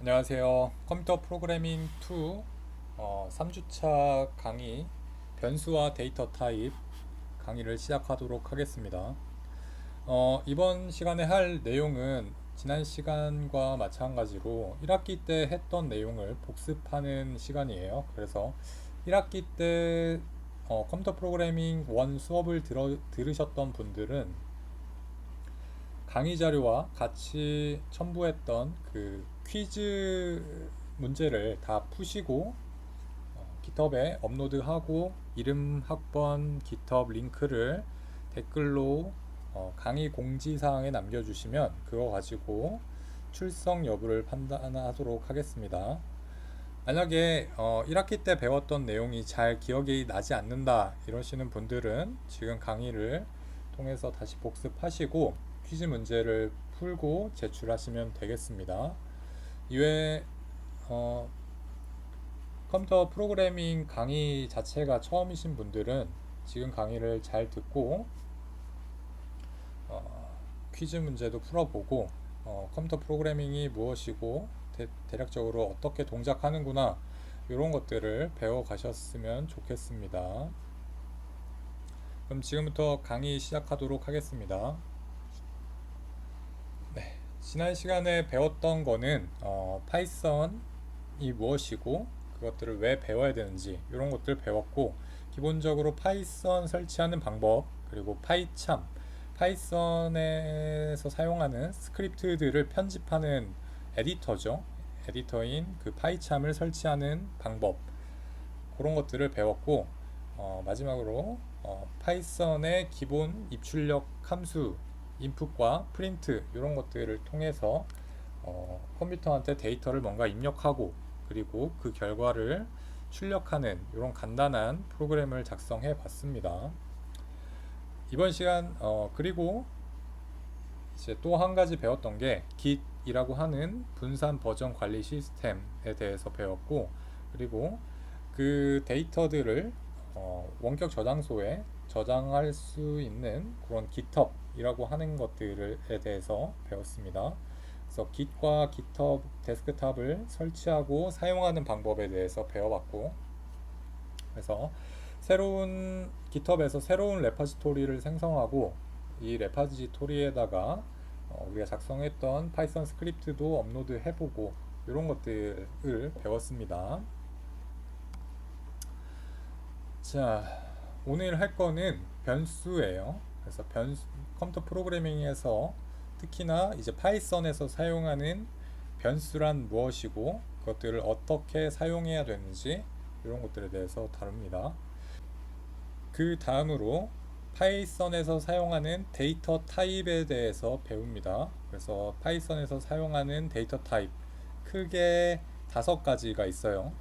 안녕하세요. 컴퓨터 프로그래밍 2 3주차 강의 변수와 데이터 타입 강의를 시작하도록 하겠습니다. 이번 시간에 할 내용은 지난 시간과 마찬가지로 1학기 때 했던 내용을 복습하는 시간이에요. 그래서 1학기 때 컴퓨터 프로그래밍 1 수업을 들으셨던 분들은 강의 자료와 같이 첨부했던 그 퀴즈 문제를 다 푸시고 GitHub에 업로드하고 이름, 학번, GitHub 링크를 댓글로 강의 공지사항에 남겨주시면 그거 가지고 출석 여부를 판단하도록 하겠습니다. 만약에 1학기 때 배웠던 내용이 잘 기억이 나지 않는다 이러시는 분들은 지금 강의를 통해서 다시 복습하시고 퀴즈 문제를 풀고 제출하시면 되겠습니다. 이외에 어, 컴퓨터 프로그래밍 강의 자체가 처음이신 분들은 지금 강의를 잘 듣고 퀴즈 문제도 풀어보고 컴퓨터 프로그래밍이 무엇이고 대략적으로 어떻게 동작하는구나 이런 것들을 배워 가셨으면 좋겠습니다. 그럼 지금부터 강의 시작하도록 하겠습니다. 네, 지난 시간에 배웠던 거는 파이썬이 무엇이고 그것들을 왜 배워야 되는지 이런 것들 배웠고, 기본적으로 파이썬 설치하는 방법, 그리고 파이참, 파이썬에서 사용하는 스크립트들을 편집하는 에디터죠. 에디터인 그 파이참을 설치하는 방법, 그런 것들을 배웠고, 마지막으로 파이썬의 기본 입출력 함수 인풋과 프린트 이런 것들을 통해서 컴퓨터한테 데이터를 뭔가 입력하고 그리고 그 결과를 출력하는 이런 간단한 프로그램을 작성해 봤습니다. 이번 시간 그리고 이제 또 한 가지 배웠던 게 Git이라고 하는 분산 버전 관리 시스템에 대해서 배웠고, 그리고 그 데이터들을 원격 저장소에 저장할 수 있는 그런 GitHub이라고 하는 것들에 대해서 배웠습니다. 그래서 Git과 GitHub 데스크탑을 설치하고 사용하는 방법에 대해서 배워봤고, 그래서 새로운 GitHub에서 새로운 레퍼지토리를 생성하고 이 레퍼지토리에다가 우리가 작성했던 파이썬 스크립트도 업로드 해보고 이런 것들을 배웠습니다. 자, 오늘 할 거는 변수예요. 그래서 컴퓨터 프로그래밍에서 특히나 이제 파이썬에서 사용하는 변수란 무엇이고 그것들을 어떻게 사용해야 되는지 이런 것들에 대해서 다룹니다. 그 다음으로 파이썬에서 사용하는 데이터 타입에 대해서 배웁니다. 그래서 파이썬에서 사용하는 데이터 타입 크게 5가지가 있어요.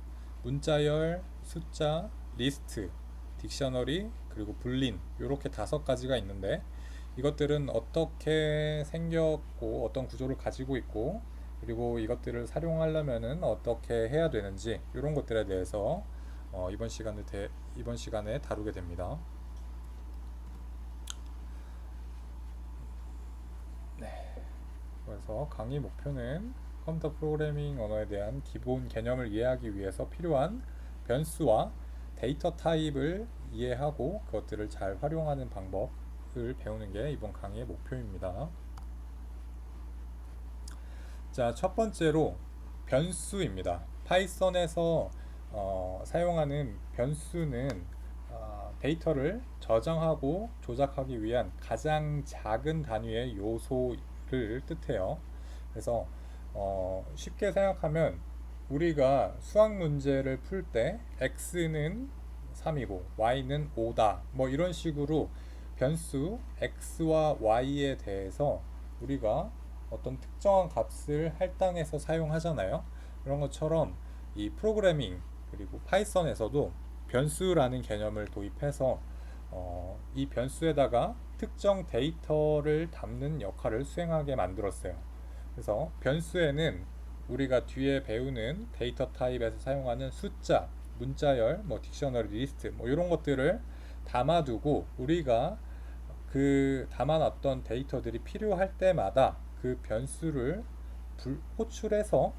문자열, 숫자, 리스트, 딕셔너리, 그리고 불린, 이렇게 5가지가 있는데 이것들은 어떻게 생겼고 어떤 구조를 가지고 있고 그리고 이것들을 사용하려면은 어떻게 해야 되는지 이런 것들에 대해서 이번 시간에 다루게 됩니다. 그래서 강의 목표는 컴퓨터 프로그래밍 언어에 대한 기본 개념을 이해하기 위해서 필요한 변수와 데이터 타입을 이해하고 그것들을 잘 활용하는 방법을 배우는 게 이번 강의의 목표입니다. 자, 첫 번째로 변수입니다. 파이썬에서 사용하는 변수는 데이터를 저장하고 조작하기 위한 가장 작은 단위의 요소를 뜻해요. 그래서 쉽게 생각하면 우리가 수학 문제를 풀 때 x는 3이고 y는 5다 뭐 이런 식으로 변수 x와 y에 대해서 우리가 어떤 특정한 값을 할당해서 사용하잖아요. 그런 것처럼 이 프로그래밍 그리고 파이썬에서도 변수라는 개념을 도입해서 이 변수에다가 특정 데이터를 담는 역할을 수행하게 만들었어요. 그래서 변수에는 우리가 뒤에 배우는 데이터 타입에서 사용하는 숫자, 문자열, 뭐 딕셔너리, 리스트 뭐 이런 것들을 담아두고 우리가 그 담아놨던 데이터들이 필요할 때마다 그 변수를 호출해서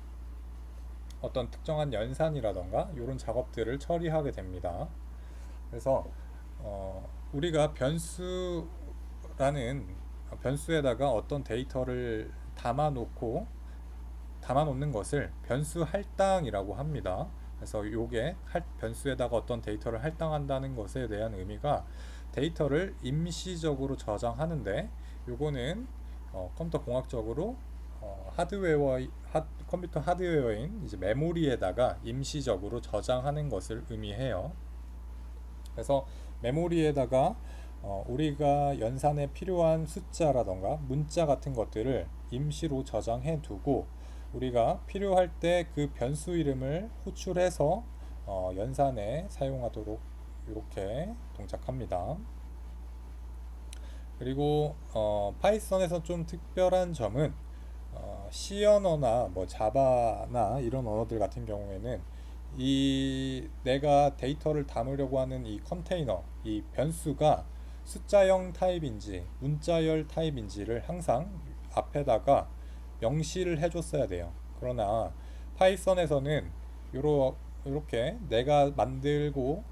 어떤 특정한 연산이라던가 이런 작업들을 처리하게 됩니다. 그래서 우리가 변수에다가 어떤 데이터를 담아놓는 것을 변수 할당이라고 합니다. 그래서 요게 변수에다가 어떤 데이터를 할당한다는 것에 대한 의미가 데이터를 임시적으로 저장하는데, 요거는 컴퓨터 공학적으로 컴퓨터 하드웨어인 이제 메모리에다가 임시적으로 저장하는 것을 의미해요. 그래서 메모리에다가 우리가 연산에 필요한 숫자라던가 문자 같은 것들을 임시로 저장해 두고, 우리가 필요할 때 그 변수 이름을 호출해서 연산에 사용하도록 이렇게 동작합니다. 그리고 파이썬에서 좀 특별한 점은 C 언어나 뭐 자바나 이런 언어들 같은 경우에는 이 내가 데이터를 담으려고 하는 이 컨테이너, 이 변수가 숫자형 타입인지 문자열 타입인지를 항상 앞에다가 명시를 해줬어야 돼요. 그러나 파이썬에서는 이렇게 내가 만들고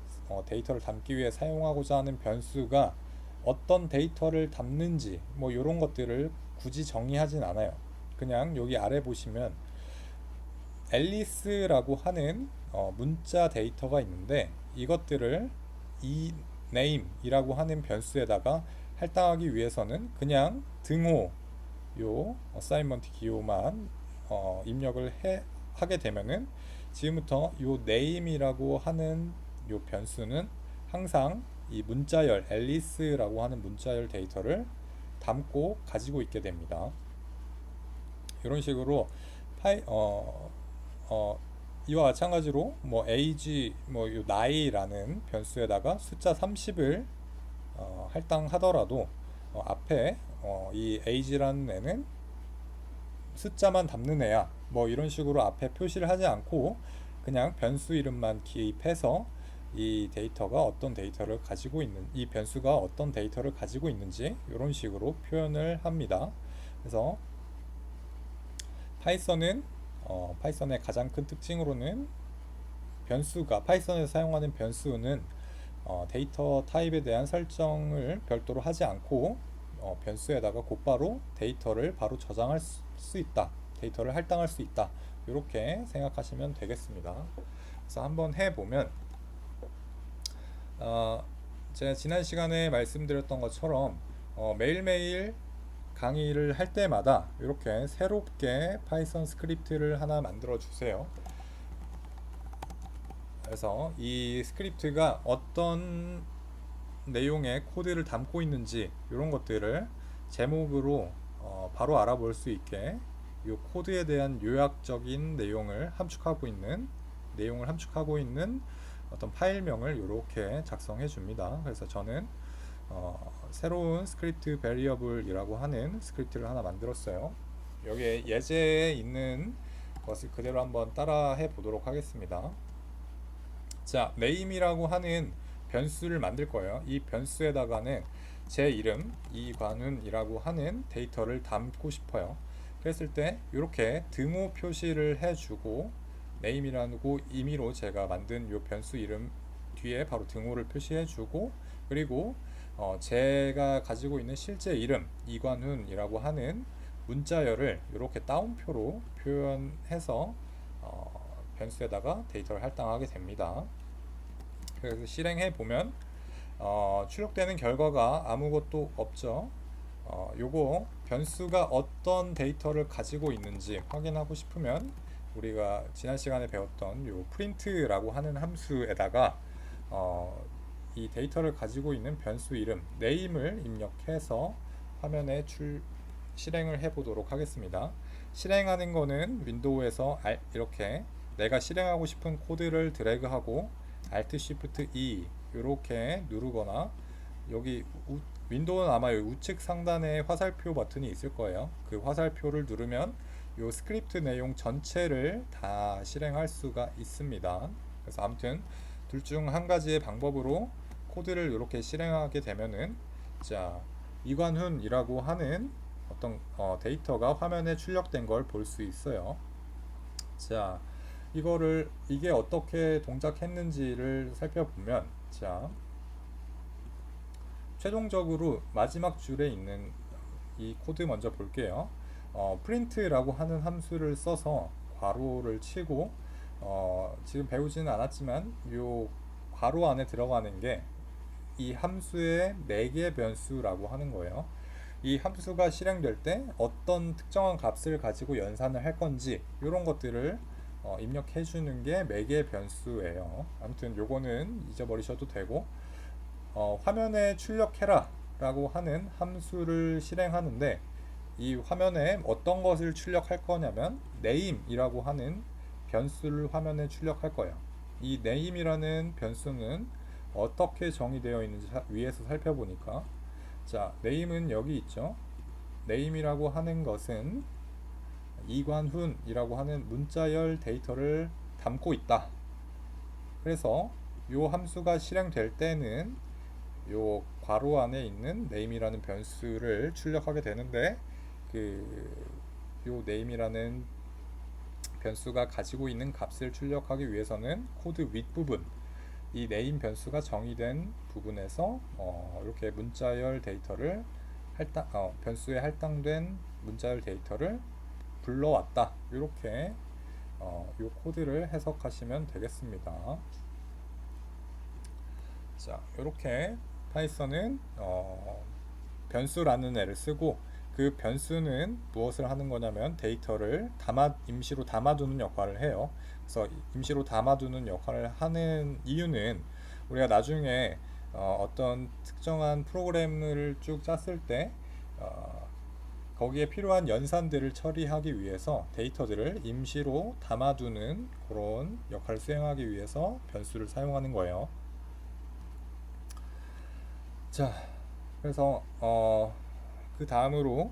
데이터를 담기 위해 사용하고자 하는 변수가 어떤 데이터를 담는지 뭐 이런 것들을 굳이 정의하진 않아요. 그냥 여기 아래 보시면 앨리스라고 하는 문자 데이터가 있는데, 이것들을 이 name이라고 하는 변수에다가 할당하기 위해서는 그냥 등호 요 어사인먼트 기호만 입력을 하게 되면은 지금부터 요 name이라고 하는 요 변수는 항상 이 문자열 앨리스라고 하는 문자열 데이터를 담고 가지고 있게 됩니다. 이런 식으로 이와 마찬가지로 뭐 age 요 나이라는 변수에다가 숫자 30을 할당하더라도 앞에 이 age라는 애는 숫자만 담는 애야 뭐 이런 식으로 앞에 표시를 하지 않고 그냥 변수 이름만 기입해서 이 데이터가 어떤 데이터를 가지고 있는 이 변수가 어떤 데이터를 가지고 있는지 이런 식으로 표현을 합니다. 그래서 파이썬의 가장 큰 특징으로는 파이썬에서 사용하는 변수는 데이터 타입에 대한 설정을 별도로 하지 않고 변수에다가 곧바로 데이터를 바로 저장할 수 있다, 데이터를 할당할 수 있다, 이렇게 생각하시면 되겠습니다. 그래서 한번 해보면 제가 지난 시간에 말씀드렸던 것처럼 매일매일 강의를 할 때마다 이렇게 새롭게 파이썬 스크립트를 하나 만들어 주세요. 그래서 이 스크립트가 어떤 내용의 코드를 담고 있는지 이런 것들을 제목으로 바로 알아볼 수 있게 이 코드에 대한 요약적인 내용을 함축하고 있는 어떤 파일명을 이렇게 작성해 줍니다. 그래서 저는 새로운 스크립트 베리어블이라고 하는 스크립트를 하나 만들었어요. 여기에 예제에 있는 것을 그대로 한번 따라 해 보도록 하겠습니다. 자, name이라고 하는 변수를 만들 거예요. 이 변수에다가는 제 이름 이관훈이라고 하는 데이터를 담고 싶어요. 그랬을 때 이렇게 등호 표시를 해주고 name이라는 임의로 제가 만든 이 변수 이름 뒤에 바로 등호를 표시해주고, 그리고 제가 가지고 있는 실제 이름 이관훈이라고 하는 문자열을 이렇게 따옴표로 표현해서 변수에다가 데이터를 할당하게 됩니다. 그래서 실행해 보면 출력되는 결과가 아무것도 없죠. 요거 변수가 어떤 데이터를 가지고 있는지 확인하고 싶으면 우리가 지난 시간에 배웠던 요 print라고 하는 함수에다가 이 데이터를 가지고 있는 변수 이름 name을 입력해서 화면에 실행을 해 보도록 하겠습니다. 실행하는 거는 윈도우에서 이렇게 내가 실행하고 싶은 코드를 드래그하고 Alt Shift E 이렇게 누르거나, 여기 윈도우는 아마 우측 상단에 화살표 버튼이 있을 거예요. 그 화살표를 누르면 이 스크립트 내용 전체를 다 실행할 수가 있습니다. 그래서 아무튼 둘 중 한 가지의 방법으로 코드를 이렇게 실행하게 되면은 자, 이관훈이라고 하는 어떤 데이터가 화면에 출력된 걸 볼 수 있어요. 자, 이게 어떻게 동작했는지를 살펴보면, 자, 최종적으로 마지막 줄에 있는 이 코드 먼저 볼게요. print라고 하는 함수를 써서 괄호를 치고, 지금 배우지는 않았지만 요 괄호 안에 들어가는 게 이 함수의 4개 변수라고 하는 거예요. 이 함수가 실행될 때 어떤 특정한 값을 가지고 연산을 할 건지 이런 것들을 입력해 주는 게 매개 변수예요. 아무튼 요거는 잊어버리셔도 되고, 화면에 출력해라 라고 하는 함수를 실행하는데, 이 화면에 어떤 것을 출력할 거냐면 name이라고 하는 변수를 화면에 출력할 거예요. 이 name이라는 변수는 어떻게 정의되어 있는지 위에서 살펴보니까, 자, name은 여기 있죠. name이라고 하는 것은 이관훈이라고 하는 문자열 데이터를 담고 있다. 그래서 요 함수가 실행될 때는 요 괄호 안에 있는 name이라는 변수를 출력하게 되는데, 요 name이라는 변수가 가지고 있는 값을 출력하기 위해서는 코드 윗부분, 이 name 변수가 정의된 부분에서 이렇게 문자열 데이터를 변수에 할당된 문자열 데이터를 불러왔다. 이렇게 이 코드를 해석하시면 되겠습니다. 자, 이렇게 파이썬은 변수라는 애를 쓰고, 그 변수는 무엇을 하는 거냐면 데이터를 임시로 담아두는 역할을 해요. 그래서 임시로 담아두는 역할을 하는 이유는 우리가 나중에 어떤 특정한 프로그램을 쭉 짰을 때 거기에 필요한 연산들을 처리하기 위해서 데이터들을 임시로 담아두는 그런 역할을 수행하기 위해서 변수를 사용하는 거예요. 자, 그래서 그 다음으로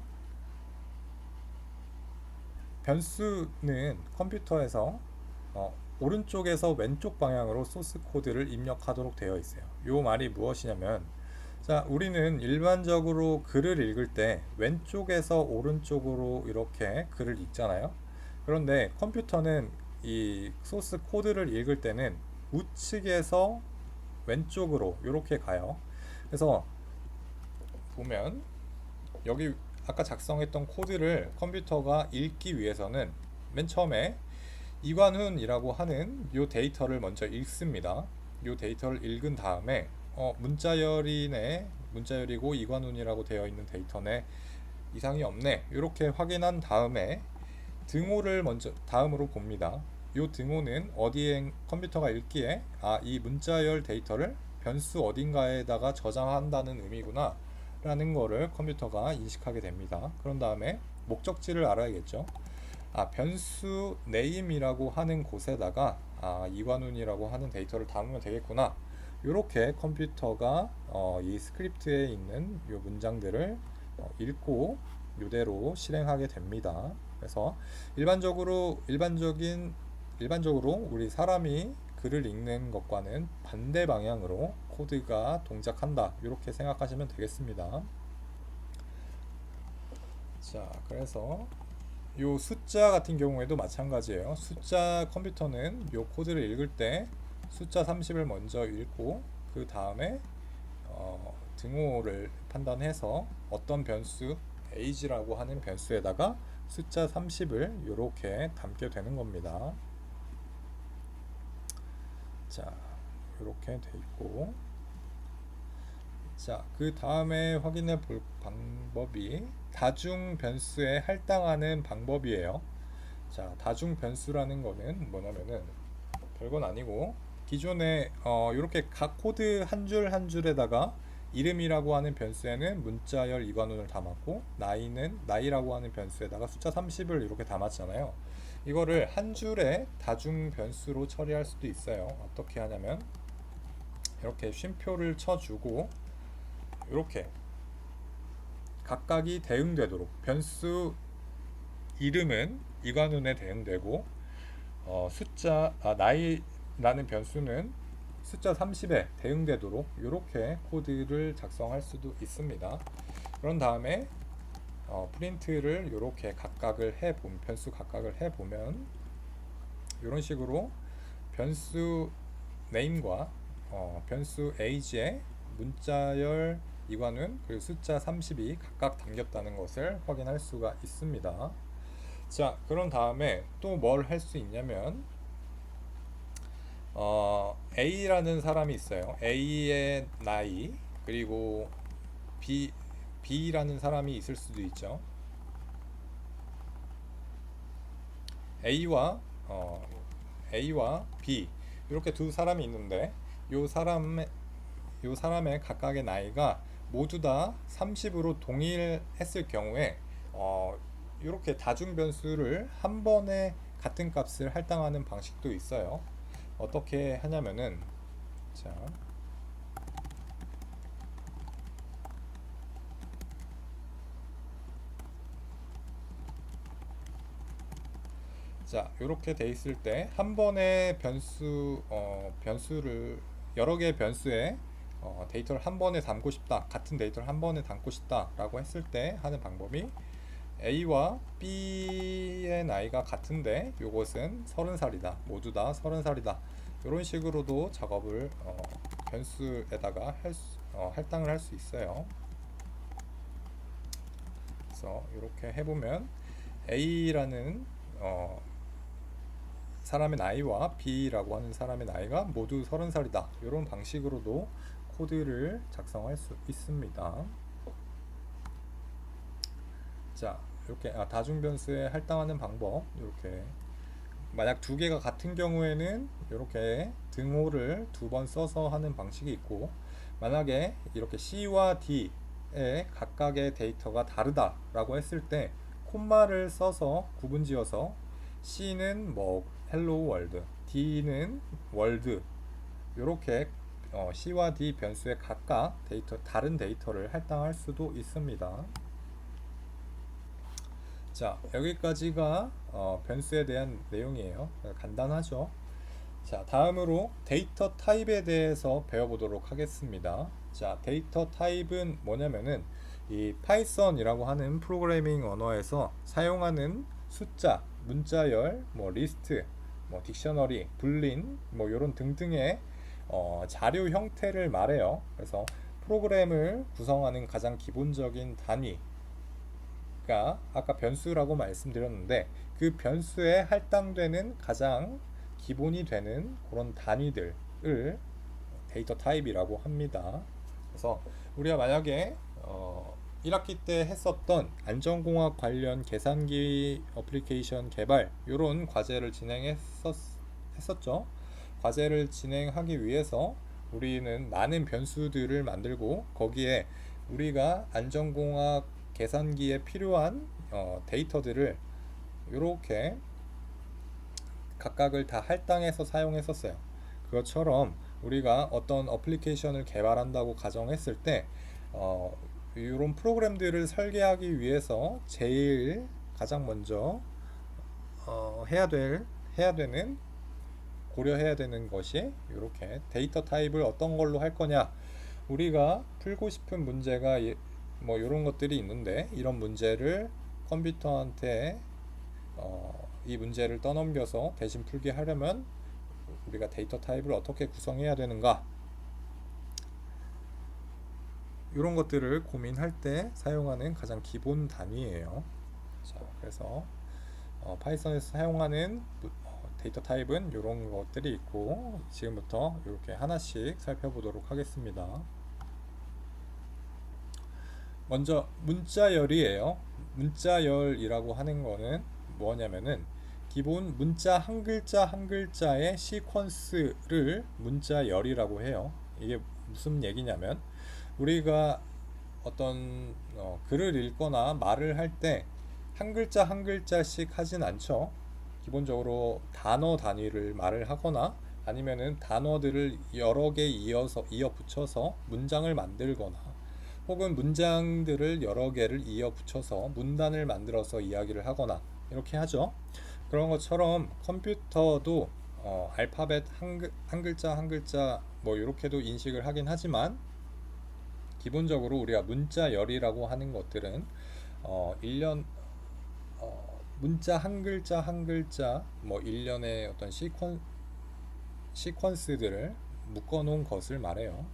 변수는 컴퓨터에서 오른쪽에서 왼쪽 방향으로 소스 코드를 입력하도록 되어 있어요. 이 말이 무엇이냐면, 자, 우리는 일반적으로 글을 읽을 때 왼쪽에서 오른쪽으로 이렇게 글을 읽잖아요. 그런데 컴퓨터는 이 소스 코드를 읽을 때는 우측에서 왼쪽으로 이렇게 가요. 그래서 보면 여기 아까 작성했던 코드를 컴퓨터가 읽기 위해서는 맨 처음에 이관훈이라고 하는 이 데이터를 먼저 읽습니다. 이 데이터를 읽은 다음에 문자열이고 이관훈이라고 되어 있는 데이터네, 이상이 없네, 이렇게 확인한 다음에 등호를 먼저 다음으로 봅니다. 이 등호는 어디에 컴퓨터가 읽기에 이 문자열 데이터를 변수 어딘가에다가 저장한다는 의미구나 라는 거를 컴퓨터가 인식하게 됩니다. 그런 다음에 목적지를 알아야겠죠. 변수 name이라고 하는 곳에다가 이관훈이라고 하는 데이터를 담으면 되겠구나. 이렇게 컴퓨터가 이 스크립트에 있는 이 문장들을 읽고 이대로 실행하게 됩니다. 그래서 일반적으로 우리 사람이 글을 읽는 것과는 반대 방향으로 코드가 동작한다. 이렇게 생각하시면 되겠습니다. 자, 그래서 요 숫자 같은 경우에도 마찬가지예요. 숫자 컴퓨터는 요 코드를 읽을 때 숫자 30을 먼저 읽고 그 다음에 등호를 판단해서 어떤 변수 age라고 하는 변수에다가 숫자 30을 이렇게 담게 되는 겁니다. 자, 이렇게 돼 있고, 자, 그 다음에 확인해 볼 방법이 다중 변수에 할당하는 방법이에요. 자, 다중 변수라는 거는 뭐냐면은 별건 아니고, 기존에 이렇게 각 코드 한 줄 한 줄에다가 이름이라고 하는 변수에는 문자열 이관훈을 담았고, 나이라고 하는 변수에다가 숫자 30을 이렇게 담았잖아요. 이거를 한 줄에 다중 변수로 처리할 수도 있어요. 어떻게 하냐면 이렇게 쉼표를 쳐주고 이렇게 각각이 대응되도록, 변수 이름은 이관훈에 대응되고 나이라는 변수는 숫자 30에 대응되도록 이렇게 코드를 작성할 수도 있습니다. 그런 다음에 프린트를 이렇게 변수 각각을 해보면 이런 식으로 변수 name과 변수 age에 문자열 이관훈 그리고 숫자 30이 각각 담겼다는 것을 확인할 수가 있습니다. 자, 그런 다음에 또 뭘 할 수 있냐면 A라는 사람이 있어요. A의 나이 그리고 B라는 사람이 있을 수도 있죠. A와 B 이렇게 두 사람이 있는데 요 사람의 각각의 나이가 모두 다 30으로 동일했을 경우에 이렇게 다중 변수를 한 번에 같은 값을 할당하는 방식도 있어요. 어떻게 하냐면은 자, 이렇게 돼 있을 때 한 번에 변수를 여러 개의 변수에 데이터를 한 번에 담고 싶다, 같은 데이터를 한 번에 담고 싶다라고 했을 때 하는 방법이 A와 B의 나이가 같은데 요것은 30살이다, 모두 다 30살이다. 이런 식으로도 작업을 변수에다가 할당을 할 수 있어요. 그래서 이렇게 해보면 A라는 사람의 나이와 B라고 하는 사람의 나이가 모두 30살이다. 이런 방식으로도 코드를 작성할 수 있습니다. 자, 이렇게 다중 변수에 할당하는 방법, 이렇게 만약 두 개가 같은 경우에는 이렇게 등호를 두 번 써서 하는 방식이 있고, 만약에 이렇게 C와 D의 각각의 데이터가 다르다라고 했을 때 콤마를 써서 구분지어서 C는 뭐 헬로 월드, D는 월드, 이렇게 C와 D 변수의 각각 다른 데이터를 할당할 수도 있습니다. 자, 여기까지가 변수에 대한 내용이에요. 간단하죠? 자, 다음으로 데이터 타입에 대해서 배워보도록 하겠습니다. 자, 데이터 타입은 뭐냐면은 이 파이썬이라고 하는 프로그래밍 언어에서 사용하는 숫자, 문자열, 뭐 리스트, 뭐 딕셔너리, 불린, 뭐 이런 등등의 자료 형태를 말해요. 그래서 프로그램을 구성하는 가장 기본적인 단위가 아까 변수라고 말씀드렸는데 그 변수에 할당되는 가장 기본이 되는 그런 단위들을 데이터 타입이라고 합니다. 그래서 우리가 만약에 1학기 때 했었던 안전공학 관련 계산기 어플리케이션 개발 이런 과제를 했었죠. 과제를 진행하기 위해서 우리는 많은 변수들을 만들고 거기에 우리가 안전공학 계산기에 필요한 데이터들을 이렇게 각각을 다 할당해서 사용했었어요. 그것처럼 우리가 어떤 어플리케이션을 개발한다고 가정했을 때 이런 프로그램들을 설계하기 위해서 제일 가장 먼저 해야 되는 고려해야 되는 것이 이렇게 데이터 타입을 어떤 걸로 할 거냐. 우리가 풀고 싶은 문제가 뭐 이런 것들이 있는데 이런 문제를 컴퓨터한테 이 문제를 떠넘겨서 대신 풀게 하려면 우리가 데이터 타입을 어떻게 구성해야 되는가, 이런 것들을 고민할 때 사용하는 가장 기본 단위예요. 자, 그래서 파이썬에서 사용하는 데이터 타입은 이런 것들이 있고 지금부터 이렇게 하나씩 살펴보도록 하겠습니다. 먼저 문자열이에요. 문자열이라고 하는 거는 뭐냐면은 기본 문자 한 글자 한 글자의 시퀀스를 문자열이라고 해요. 이게 무슨 얘기냐면 우리가 어떤 글을 읽거나 말을 할 때 한 글자 한 글자씩 하진 않죠. 기본적으로 단어 단위를 말을 하거나 아니면은 단어들을 여러 개 이어 붙여서 문장을 만들거나 혹은 문장들을 여러 개를 이어 붙여서 문단을 만들어서 이야기를 하거나 이렇게 하죠. 그런 것처럼 컴퓨터도 알파벳 한 글자 한 글자 뭐 이렇게도 인식을 하긴 하지만 기본적으로 우리가 문자열이라고 하는 것들은 문자 한 글자 한 글자 뭐 일련의 어떤 시퀀스들을 묶어 놓은 것을 말해요.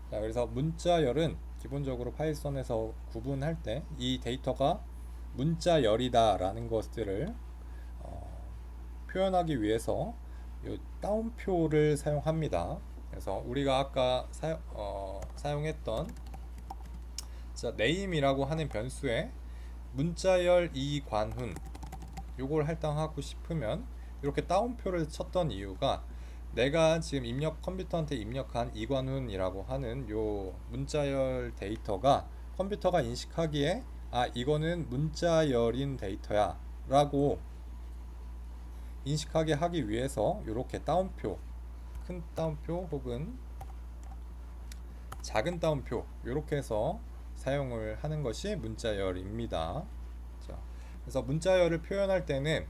자, 그래서 문자열은 기본적으로 파이썬에서 구분할 때 이 데이터가 문자열이다 라는 것들을 표현하기 위해서 이 따옴표를 사용합니다. 그래서 우리가 아까 사용했던 name이라고 하는 변수에 문자열 이관훈 요걸 할당하고 싶으면 이렇게 따옴표를 쳤던 이유가 내가 지금 컴퓨터한테 입력한 이관훈이라고 하는 요 문자열 데이터가 컴퓨터가 인식하기에 이거는 문자열인 데이터야 라고 인식하게 하기 위해서 이렇게 따옴표, 큰 따옴표 혹은 작은 따옴표 이렇게 해서 사용을 하는 것이 문자열입니다. 자, 그래서 문자열을 표현할 때는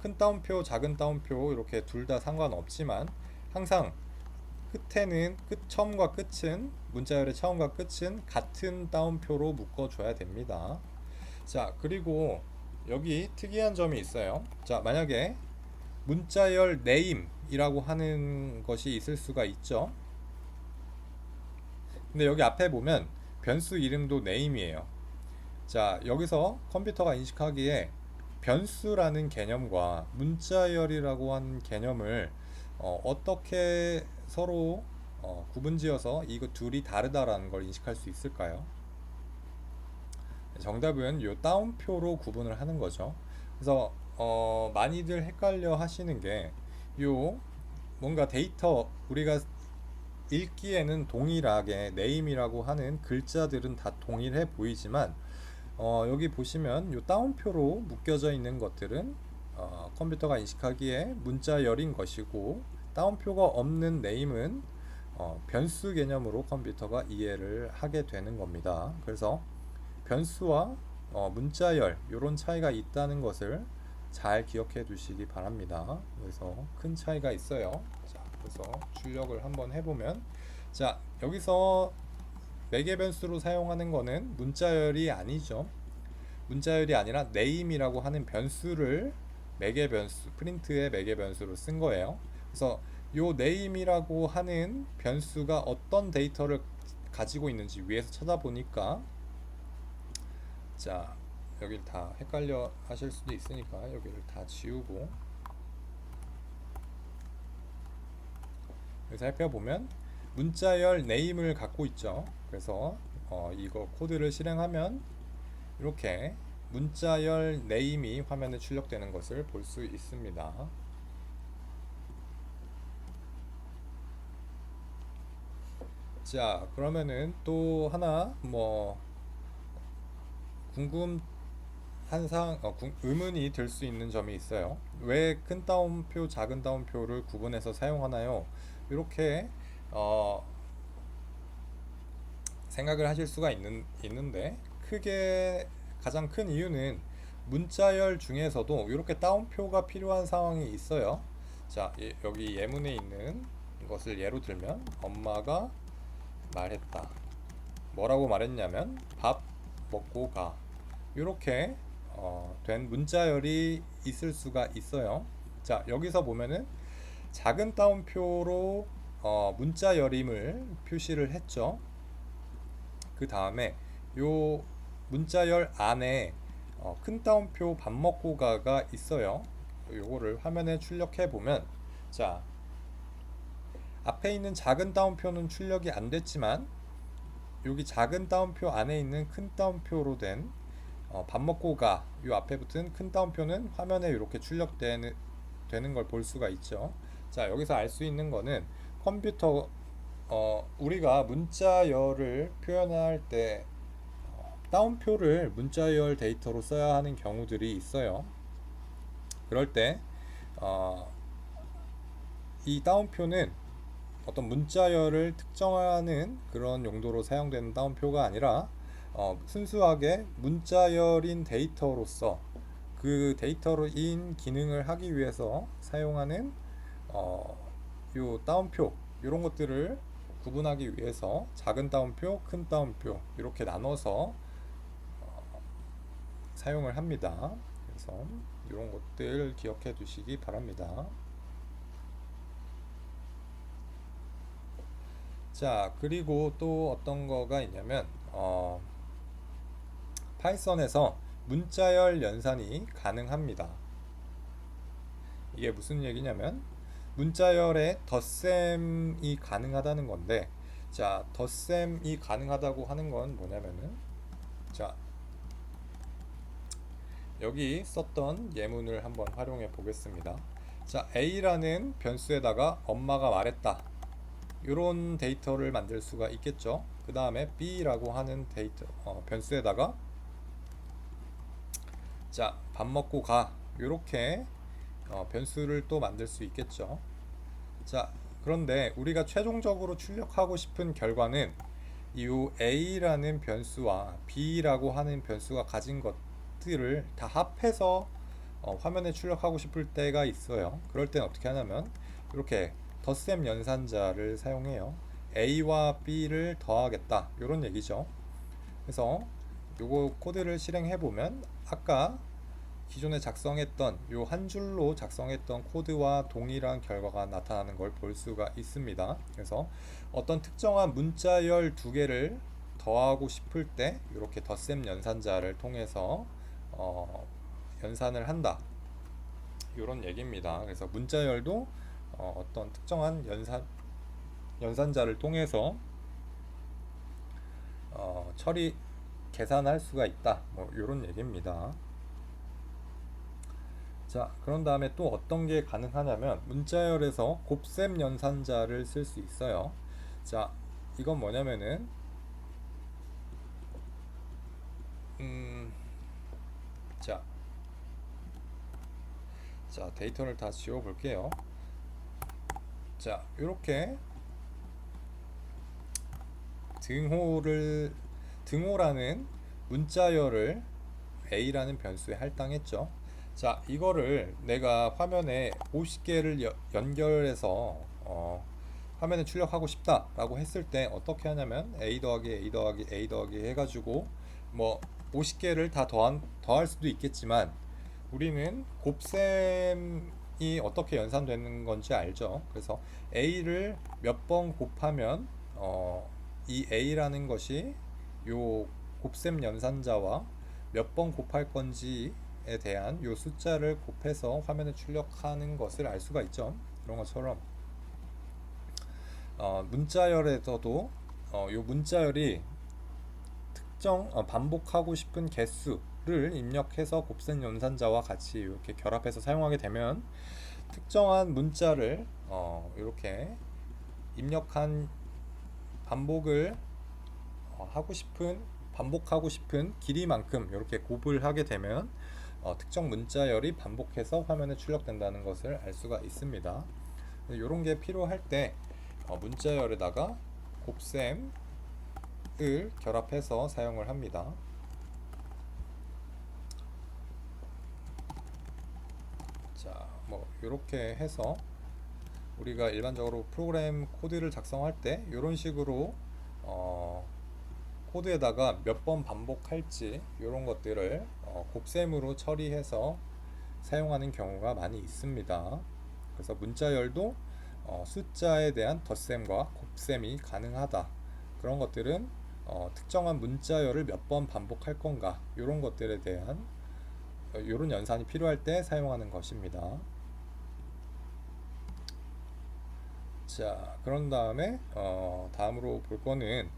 큰 따옴표, 작은 따옴표 이렇게 둘 다 상관없지만 항상 끝에는 처음과 끝은 문자열의 처음과 끝은 같은 따옴표로 묶어줘야 됩니다. 자, 그리고 여기 특이한 점이 있어요. 자, 만약에 문자열 name이라고 하는 것이 있을 수가 있죠. 근데 여기 앞에 보면 변수 이름도 name이에요. 자, 여기서 컴퓨터가 인식하기에 변수라는 개념과 문자열이라고 하는 개념을 어떻게 서로 구분지어서 이거 둘이 다르다라는 걸 인식할 수 있을까요? 정답은 요 따옴표로 구분을 하는 거죠. 그래서 많이들 헷갈려 하시는 게 요 뭔가 데이터 우리가 읽기에는 동일하게 name이라고 하는 글자들은 다 동일해 보이지만 여기 보시면 요 따옴표로 묶여져 있는 것들은 컴퓨터가 인식하기에 문자열인 것이고 따옴표가 없는 name은 변수 개념으로 컴퓨터가 이해를 하게 되는 겁니다. 그래서 변수와 문자열 이런 차이가 있다는 것을 잘 기억해 두시기 바랍니다. 그래서 큰 차이가 있어요. 자, 그래서 출력을 한번 해보면 자, 여기서 매개 변수로 사용하는 거는 문자열이 아니죠. 문자열이 아니라 name이라고 하는 변수를 매개 변수, 프린트의 매개 변수로 쓴 거예요. 그래서 요 name이라고 하는 변수가 어떤 데이터를 가지고 있는지 위에서 찾아보니까 자, 여기를 다 헷갈려 하실 수도 있으니까 여기를 다 지우고 여기서 살펴보면 문자열 name을 갖고 있죠. 그래서 이거 코드를 실행하면 이렇게 문자열 name이 화면에 출력되는 것을 볼 수 있습니다. 자, 그러면은 또 하나 의문이 들 수 있는 점이 있어요. 왜 큰 따옴표, 작은 따옴표를 구분해서 사용하나요? 이렇게 생각을 하실 수가 있는데 크게 가장 큰 이유는 문자열 중에서도 이렇게 따옴표가 필요한 상황이 있어요. 자, 여기 예문에 있는 것을 예로 들면 엄마가 말했다. 뭐라고 말했냐면 밥 먹고 가. 이렇게 된 문자열이 있을 수가 있어요. 자, 여기서 보면은 작은 따옴표로 문자열임을 표시를 했죠. 그 다음에 요 문자열 안에 큰 따옴표 밥 먹고 가가 있어요. 요거를 화면에 출력해 보면 자, 앞에 있는 작은 따옴표는 출력이 안 됐지만 여기 작은 따옴표 안에 있는 큰 따옴표로 된 밥 먹고 가 요 앞에 붙은 큰 따옴표는 화면에 이렇게 출력되는 걸 볼 수가 있죠. 자, 여기서 알 수 있는 거는 컴퓨터 우리가 문자열을 표현할 때 따옴표를 문자열 데이터로 써야 하는 경우들이 있어요. 그럴 때 이 따옴표는 어떤 문자열을 특정하는 그런 용도로 사용되는 따옴표가 아니라 순수하게 문자열인 데이터로서 그 데이터로인 기능을 하기 위해서 사용하는 요 따옴표 이런 것들을 구분하기 위해서 작은 따옴표, 큰 따옴표 이렇게 나눠서 사용을 합니다. 그래서 이런 것들 기억해 두시기 바랍니다. 자, 그리고 또 어떤 거가 있냐면 파이썬에서 문자열 연산이 가능합니다. 이게 무슨 얘기냐면 문자열에 덧셈이 가능하다는 건데, 자, 덧셈이 가능하다고 하는 건 뭐냐면은, 자, 여기 썼던 예문을 한번 활용해 보겠습니다. 자, A라는 변수에다가 엄마가 말했다, 이런 데이터를 만들 수가 있겠죠. 그 다음에 B라고 하는 데이터 변수에다가 자, 밥 먹고 가, 이렇게 변수를 또 만들 수 있겠죠. 자, 그런데 우리가 최종적으로 출력하고 싶은 결과는 이 A라는 변수와 B라고 하는 변수가 가진 것들을 다 합해서 화면에 출력하고 싶을 때가 있어요. 그럴 땐 어떻게 하냐면 이렇게 덧셈 연산자를 사용해요. A와 B를 더하겠다, 이런 얘기죠. 그래서 요거 코드를 실행해 보면 아까 기존에 작성했던 요 한 줄로 작성했던 코드와 동일한 결과가 나타나는 걸 볼 수가 있습니다. 그래서 어떤 특정한 문자열 두 개를 더하고 싶을 때 이렇게 덧셈 연산자를 통해서 연산을 한다, 이런 얘기입니다. 그래서 문자열도 어떤 특정한 연산자를 통해서 처리 계산할 수가 있다, 뭐 이런 얘기입니다. 자, 그런 다음에 또 어떤 게 가능하냐면 문자열에서 곱셈 연산자를 쓸 수 있어요. 자, 이건 뭐냐면은 자, 데이터를 다 지워 볼게요. 자, 이렇게 등호라는 문자열을 A라는 변수에 할당했죠. 자, 이거를 내가 화면에 50개를 연결해서 화면에 출력하고 싶다 라고 했을 때 어떻게 하냐면 A 더하기 A 더하기 A 더하기 해가지고 뭐 50개를 다 더할 수도 있겠지만, 우리는 곱셈이 어떻게 연산되는 건지 알죠. 그래서 A를 몇 번 곱하면 이 A라는 것이 요 곱셈 연산자와 몇 번 곱할 건지에 대한 요 숫자를 곱해서 화면에 출력하는 것을 알 수가 있죠. 그런 것처럼 문자열에서도 요 문자열이 특정 반복하고 싶은 개수를 입력해서 곱셈 연산자와 같이 이렇게 결합해서 사용하게 되면 특정한 문자를 이렇게 입력한 반복을 반복하고 싶은 길이만큼 이렇게 곱을 하게 되면 특정 문자열이 반복해서 화면에 출력된다는 것을 알 수가 있습니다. 이런 게 필요할 때 문자열에다가 곱셈을 결합해서 사용을 합니다. 자, 뭐 이렇게 해서 우리가 일반적으로 프로그램 코드를 작성할 때 이런 식으로 코드에다가 몇 번 반복할지 이런 것들을 곱셈으로 처리해서 사용하는 경우가 많이 있습니다. 그래서 문자열도 숫자에 대한 덧셈과 곱셈이 가능하다, 그런 것들은 특정한 문자열을 몇 번 반복할 건가, 이런 것들에 대한 이런 연산이 필요할 때 사용하는 것입니다. 자, 그런 다음에 다음으로 볼 거는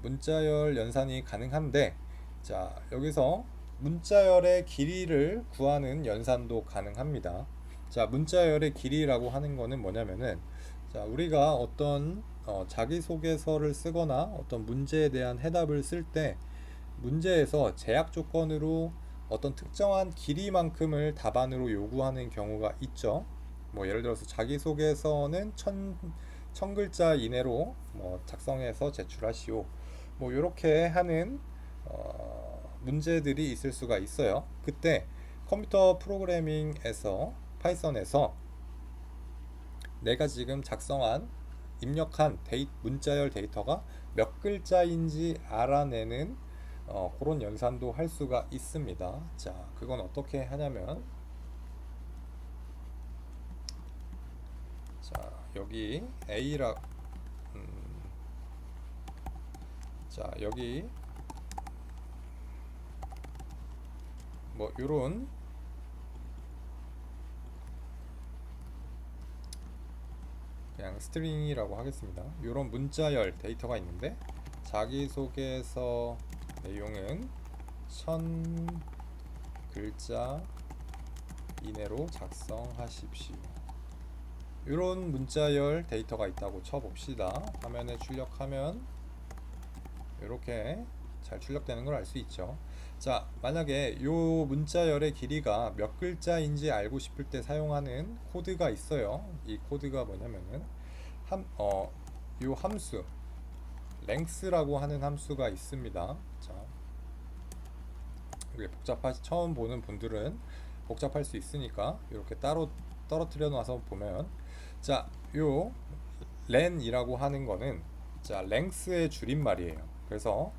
문자열 연산이 가능한데, 자, 여기서 문자열의 길이를 구하는 연산도 가능합니다. 자, 문자열의 길이라고 하는 거는 뭐냐면은, 자, 우리가 어떤 자기소개서를 쓰거나 어떤 문제에 대한 해답을 쓸 때 문제에서 제약 조건으로 어떤 특정한 길이만큼을 답안으로 요구하는 경우가 있죠. 뭐 예를 들어서 자기소개서는 1000글자 이내로 뭐 작성해서 제출하시오, 뭐 이렇게 하는 문제들이 있을 수가 있어요. 그때 컴퓨터 프로그래밍에서 파이썬에서 내가 지금 입력한 문자열 데이터가 몇 글자인지 알아내는 그런 연산도 할 수가 있습니다. 자, 그건 어떻게 하냐면, 자, 여기 A라, 음, 자, 여기 뭐 요런 그냥 스트링이라고 하겠습니다. 요런 문자열 데이터가 있는데, 자기소개서 내용은 1000글자 이내로 작성하십시오. 이런 문자열 데이터가 있다고 쳐봅시다. 화면에 출력하면 이렇게 잘 출력되는 걸 알 수 있죠. 자, 만약에 요 문자열의 길이가 몇 글자인지 알고 싶을 때 사용하는 코드가 있어요. 이 코드가 뭐냐면은 요 함수 length라고 하는 함수가 있습니다. 자, 이게 처음 보는 분들은 복잡할 수 있으니까 이렇게 따로 떨어뜨려 놔서 보면, 자, 요 len이라고 하는 거는 자 length의 줄임말이에요. 그래서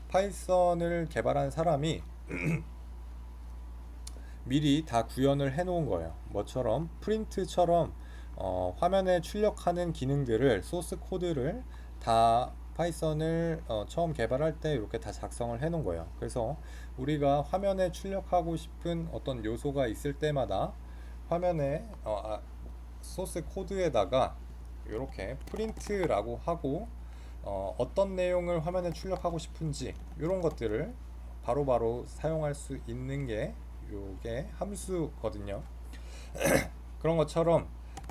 파이썬을 개발한 사람이 미리 다 구현을 해 놓은 거예요. 뭐처럼 프린트처럼 화면에 출력하는 기능들을, 소스 코드를 다 파이썬을 처음 개발할 때 이렇게 다 작성을 해 놓은 거예요. 그래서 우리가 화면에 출력하고 싶은 어떤 요소가 있을 때마다 화면에 소스 코드에다가 이렇게 프린트라고 하고 어떤 내용을 화면에 출력하고 싶은지 이런 것들을 바로바로 사용할 수 있는 게 요게 함수거든요. 그런 것처럼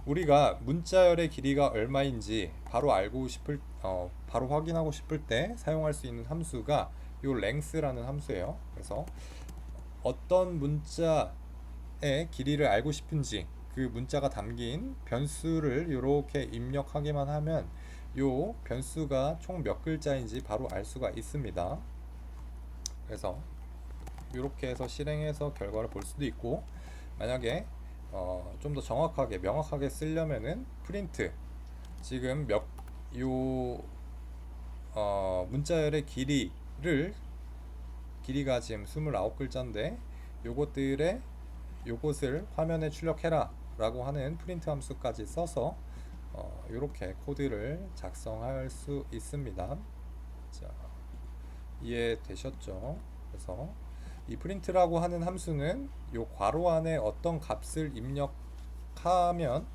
우리가 문자열의 길이가 얼마인지 바로 알고 싶을 바로 확인하고 싶을 때 사용할 수 있는 함수가 요 length라는 함수예요. 그래서 어떤 문자의 길이를 알고 싶은지 그 문자가 담긴 변수를 이렇게 입력하기만 하면 요 변수가 총 몇 글자인지 바로 알 수가 있습니다. 그래서 이렇게 해서 실행해서 결과를 볼 수도 있고, 만약에 좀 더 정확하게 명확하게 쓰려면은 프린트 지금 문자열의 길이가 지금 29글자인데 요것을 화면에 출력해라 라고 하는 프린트 함수까지 써서 이렇게 코드를 작성할 수 있습니다. 자, 이해되셨죠? 그래서 이 프린트라고 하는 함수는 요 괄호 안에 어떤 값을 입력하면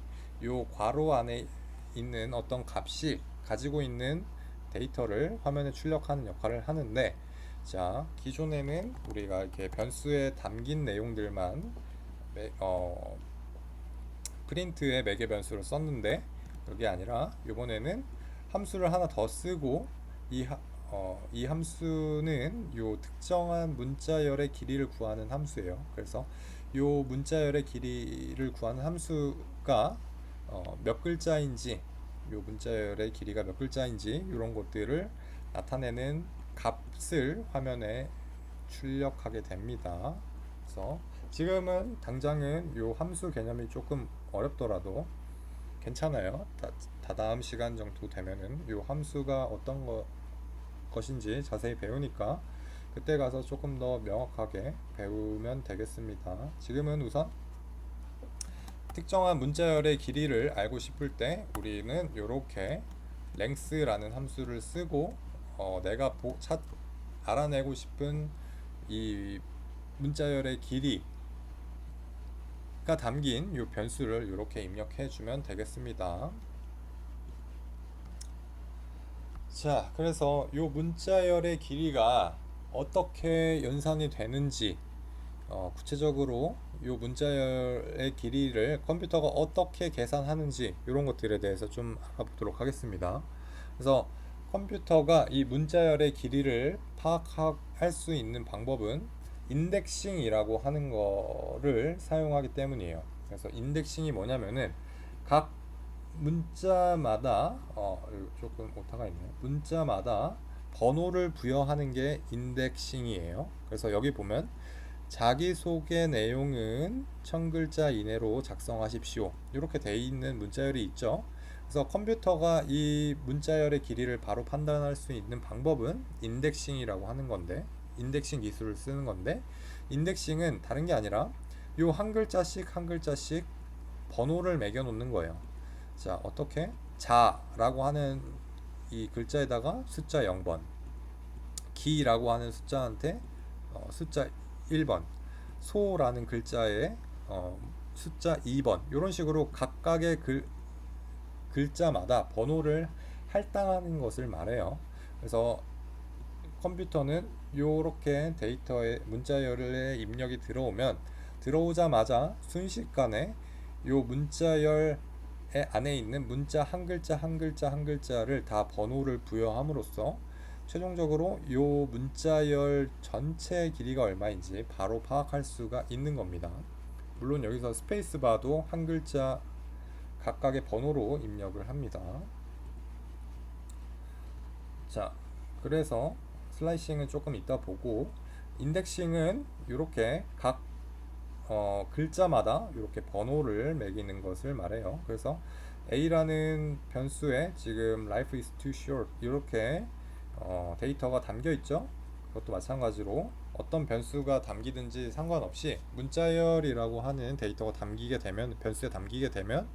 요 괄호 안에 있는 어떤 값이 가지고 있는 데이터를 화면에 출력하는 역할을 하는데, 자, 기존에는 우리가 이렇게 변수에 담긴 내용들만 프린트에 매개 변수를 썼는데, 그게 아니라 이번에는 함수를 하나 더 쓰고 이 함수는 요 특정한 문자열의 길이를 구하는 함수예요. 그래서 요 문자열의 길이를 구하는 함수가 몇 글자인지, 요 문자열의 길이가 몇 글자인지 이런 것들을 나타내는 값을 화면에 출력하게 됩니다. 그래서 지금은 당장은 요 함수 개념이 조금 어렵더라도 괜찮아요. 다다음 시간 정도 되면은 요 함수가 어떤 것인지 자세히 배우니까 그때 가서 조금 더 명확하게 배우면 되겠습니다. 지금은 우선 특정한 문자열의 길이를 알고 싶을 때 우리는 이렇게 length라는 함수를 쓰고 내가 알아내고 싶은 이 문자열의 길이가 담긴 이 변수를 이렇게 입력해 주면 되겠습니다. 자, 그래서 이 문자열의 길이가 어떻게 연산이 되는지, 구체적으로 이 문자열의 길이를 컴퓨터가 어떻게 계산하는지 이런 것들에 대해서 좀 알아보도록 하겠습니다. 그래서 컴퓨터가 이 문자열의 길이를 파악할 수 있는 방법은 인덱싱이라고 하는 거를 사용하기 때문이에요. 그래서 인덱싱이 뭐냐면은 각 문자마다 조금 오타가 있네요. 문자마다 번호를 부여하는 게 인덱싱이에요. 그래서 여기 보면 자기소개 내용은 1000글자 이내로 작성하십시오 이렇게 돼 있는 문자열이 있죠. 그래서 컴퓨터가 이 문자열의 길이를 바로 판단할 수 있는 방법은 인덱싱이라고 하는 건데, 인덱싱 기술을 쓰는 건데, 인덱싱은 다른 게 아니라 요 한 글자씩 한 글자씩 번호를 매겨 놓는 거예요. 자, 어떻게? 자라고 하는 이 글자에다가 숫자 0번, 기라고 하는 숫자한테 숫자 1번, 소라는 글자에 숫자 2번, 이런 식으로 각각의 글자마다 번호를 할당하는 것을 말해요. 그래서 컴퓨터는 요렇게 데이터에 문자열에 입력이 들어오자마자 순식간에 요 문자열 안에 있는 문자 한 글자 한 글자 한 글자를 다 번호를 부여함으로써 최종적으로 요 문자열 전체 길이가 얼마인지 바로 파악할 수가 있는 겁니다. 물론 여기서 스페이스바도 한 글자 각각의 번호로 입력을 합니다. 자, 그래서 슬라이싱은 조금 이따 보고, 인덱싱은 이렇게 각 글자마다 이렇게 번호를 매기는 것을 말해요. 그래서 A라는 변수에 지금 life is too short 이렇게 데이터가 담겨 있죠. 그것도 마찬가지로 어떤 변수가 담기든지 상관없이 문자열이라고 하는 데이터가 담기게 되면, 변수에 담기게 되면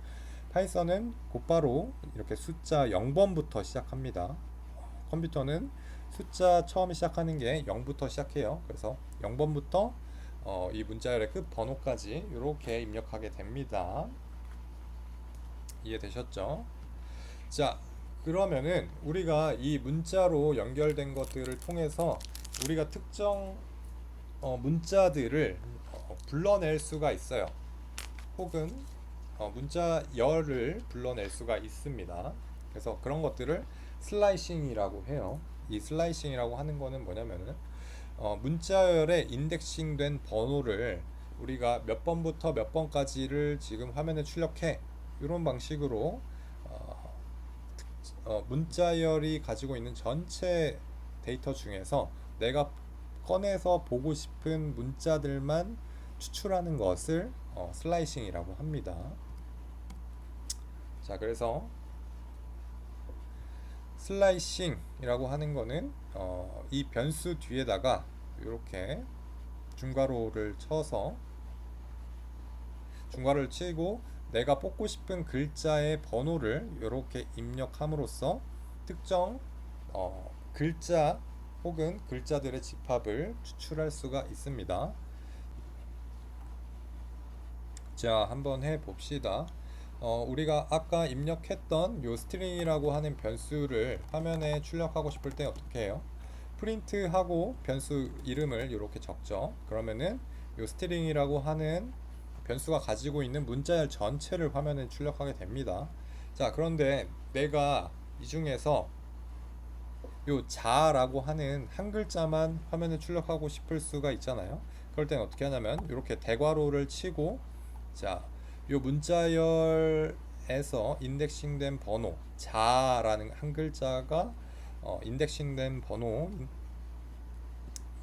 파이썬은 곧바로 이렇게 숫자 0번부터 시작합니다. 컴퓨터는 숫자 처음 시작하는 게 0부터 시작해요. 그래서 0번부터 이 문자열의 끝 번호까지 이렇게 입력하게 됩니다. 이해되셨죠? 자, 그러면은 우리가 이 문자로 연결된 것들을 통해서 우리가 특정 문자들을 불러낼 수가 있어요. 혹은 문자열을 불러낼 수가 있습니다. 그래서 그런 것들을 슬라이싱이라고 해요. 이 슬라이싱이라고 하는 거는 뭐냐면은 문자열에 인덱싱된 번호를 우리가 몇 번부터 몇 번까지를 지금 화면에 출력해, 이런 방식으로 문자열이 가지고 있는 전체 데이터 중에서 내가 꺼내서 보고 싶은 문자들만 추출하는 것을 슬라이싱이라고 합니다. 자, 그래서 슬라이싱이라고 하는 거는 이 변수 뒤에다가 이렇게 중괄호를 치고 내가 뽑고 싶은 글자의 번호를 이렇게 입력함으로써 특정 글자 혹은 글자들의 집합을 추출할 수가 있습니다. 자, 한번 해봅시다. 우리가 아까 입력했던 요 스트링이라고 하는 변수를 화면에 출력하고 싶을 때 어떻게 해요? 프린트하고 변수 이름을 이렇게 적죠. 그러면은 요 스트링이라고 하는 변수가 가지고 있는 문자열 전체를 화면에 출력하게 됩니다. 자, 그런데 내가 이 중에서 요 자라고 하는 한 글자만 화면에 출력하고 싶을 수가 있잖아요. 그럴 때는 어떻게 하냐면 이렇게 대괄호를 치고, 자, 요 문자열에서 인덱싱된 번호 자라는 한 글자가 인덱싱된 번호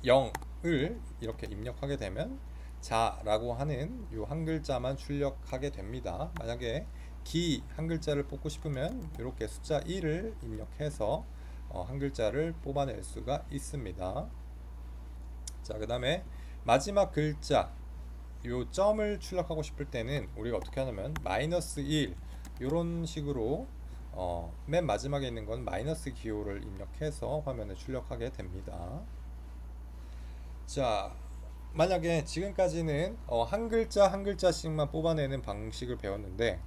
0을 이렇게 입력하게 되면 자라고 하는 요 한 글자만 출력하게 됩니다. 만약에 기 한 글자를 뽑고 싶으면 이렇게 숫자 1을 입력해서 한 글자를 뽑아낼 수가 있습니다. 자, 그 다음에 마지막 글자 요 점을 출력하고 싶을 때는 우리가 어떻게 하냐면 마이너스 1 이런 식으로 맨 마지막에 있는 건 마이너스 기호를 입력해서 화면에 출력하게 됩니다. 자, 만약에 지금까지는 한 글자 한 글자씩만 뽑아내는 방식을 배웠는데,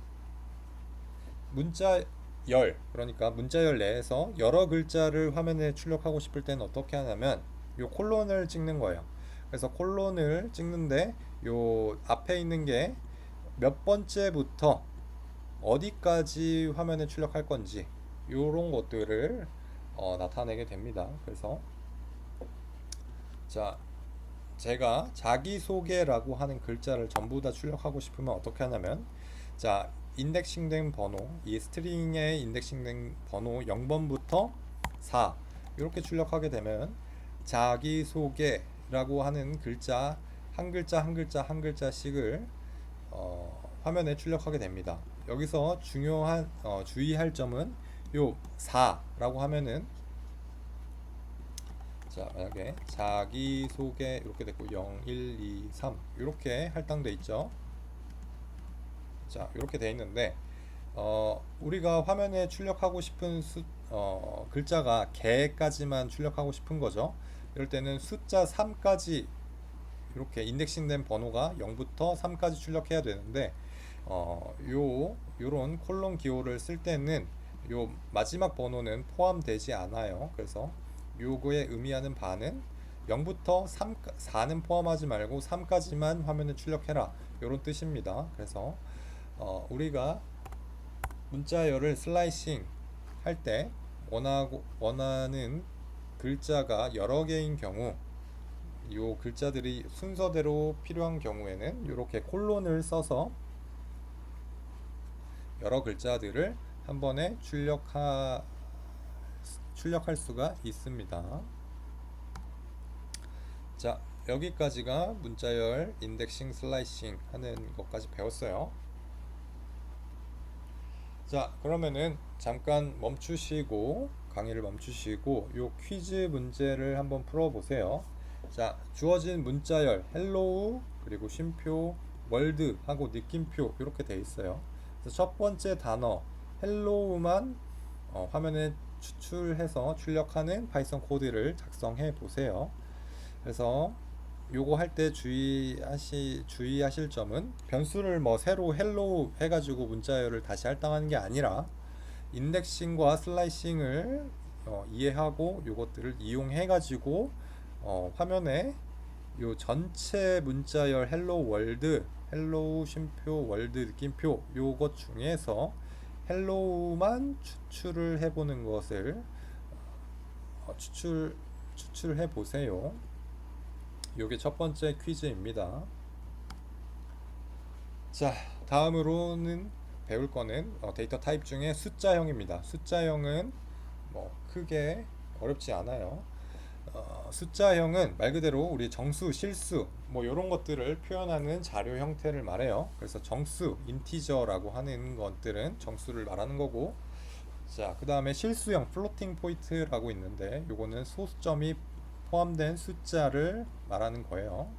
그러니까 문자열 내에서 여러 글자를 화면에 출력하고 싶을 때는 어떻게 하냐면 요 콜론을 찍는 거예요. 그래서 콜론을 찍는데 요 앞에 있는 게 몇 번째부터 어디까지 화면에 출력할 건지 요런 것들을 나타내게 됩니다. 그래서 자, 제가 자기소개라고 하는 글자를 전부 다 출력하고 싶으면 어떻게 하냐면, 자, 인덱싱된 번호, 이 스트링에 인덱싱된 번호 0번부터 4 이렇게 출력하게 되면 자기소개라고 하는 글자 한 글자 한 글자 한 글자씩을 화면에 출력하게 됩니다. 여기서 중요한 주의할 점은 요 4라고 하면은, 자 만약에 자기소개 이렇게 됐고 0, 1, 2, 3 이렇게 할당돼 있죠. 자 이렇게 돼 있는데 우리가 화면에 출력하고 싶은 글자가 개까지만 출력하고 싶은 거죠. 이럴 때는 숫자 3까지 이렇게 인덱싱된 번호가 0부터 3까지 출력해야 되는데 요런 콜론 기호를 쓸 때는 요 마지막 번호는 포함되지 않아요. 그래서 요거에 의미하는 바는 0부터 3, 4는 포함하지 말고 3까지만 화면에 출력해라, 요런 뜻입니다. 그래서 우리가 문자열을 슬라이싱 할 때 원하는 글자가 여러 개인 경우, 요 글자들이 순서대로 필요한 경우에는 이렇게 콜론을 써서 여러 글자들을 한 번에 출력할 수가 있습니다. 자, 여기까지가 문자열 인덱싱 슬라이싱 하는 것까지 배웠어요. 자, 그러면은 잠깐 멈추시고, 강의를 멈추시고 요 퀴즈 문제를 한번 풀어보세요. 자, 주어진 문자열 헬로우, 그리고 쉼표, 월드 하고 느낌표 이렇게 돼 있어요. 그래서 첫 번째 단어 헬로우만 화면에 추출해서 출력하는 파이썬 코드를 작성해 보세요. 그래서 요거 할 때 주의하실 점은, 변수를 뭐 새로 헬로우 해가지고 문자열을 다시 할당하는 게 아니라 인덱싱과 슬라이싱을 이해하고 요것들을 이용해 가지고 화면에 요 전체 문자열 헬로우 월드, 헬로우 쉼표, 월드 느낌표 요것 중에서 헬로우만 추출을 해보는 것을 추출해 보세요. 요게 첫 번째 퀴즈입니다. 자, 다음으로는 배울 거는 데이터 타입 중에 숫자형입니다. 숫자형은 뭐 크게 어렵지 않아요. 숫자형은 말 그대로 우리 정수, 실수 뭐 이런 것들을 표현하는 자료 형태를 말해요. 그래서 정수, 인티저라고 하는 것들은 정수를 말하는 거고, 자, 그 다음에 실수형, 플로팅 포인트라고 있는데 요거는 소수점이 포함된 숫자를 말하는 거예요.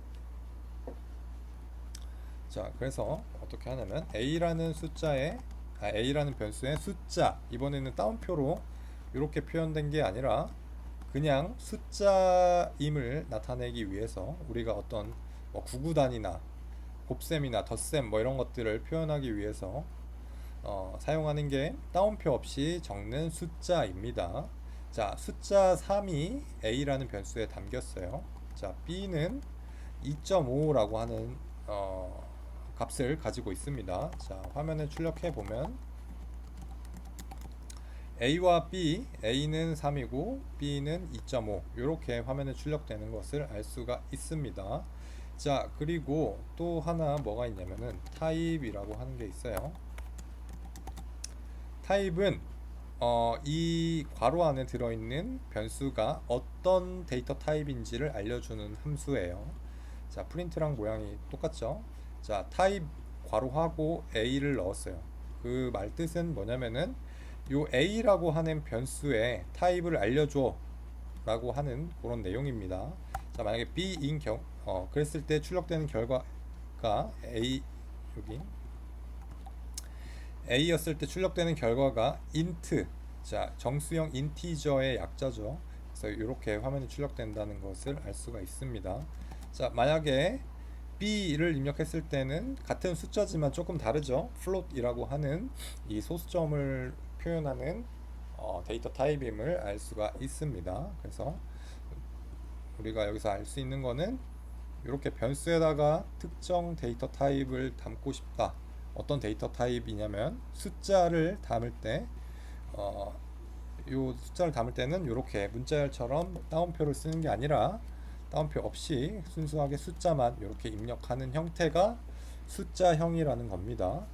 자, 그래서 어떻게 하냐면 A라는 변수의 숫자, 이번에는 따옴표로 이렇게 표현된 게 아니라 그냥 숫자임을 나타내기 위해서 우리가 어떤 구구단이나 곱셈이나 덧셈 뭐 이런 것들을 표현하기 위해서 사용하는 게 따옴표 없이 적는 숫자입니다. 자, 숫자 3이 A라는 변수에 담겼어요. 자, B는 2.5라고 하는 값을 가지고 있습니다. 자, 화면에 출력해 보면 A와 B, A는 3이고 B는 2.5 이렇게 화면에 출력되는 것을 알 수가 있습니다. 자, 그리고 또 하나 뭐가 있냐면은 타입이라고 하는 게 있어요. 타입은 이 괄호 안에 들어있는 변수가 어떤 데이터 타입인지를 알려주는 함수예요. 자, 프린트랑 모양이 똑같죠? 자, 타입 괄호하고 A를 넣었어요. 그 말뜻은 뭐냐면은 요 A라고 하는 변수의 타입을 알려줘 라고 하는 그런 내용입니다. 자, 만약에 B인 그랬을 때 출력되는 결과가 여기 A였을 때 출력되는 결과가 int, 자, 정수형 인티저의 약자죠. 그래서 이렇게 화면에 출력된다는 것을 알 수가 있습니다. 자, 만약에 B를 입력했을 때는 같은 숫자지만 조금 다르죠. float이라고 하는 이 소수점을 표현하는 데이터 타입임을 알 수가 있습니다. 그래서 우리가 여기서 알 수 있는 거는 이렇게 변수에다가 특정 데이터 타입을 담고 싶다. 어떤 데이터 타입이냐면 숫자를 담을 때 요 숫자를 담을 때는 이렇게 문자열처럼 따옴표를 쓰는 게 아니라 따옴표 없이 순수하게 숫자만 이렇게 입력하는 형태가 숫자형이라는 겁니다.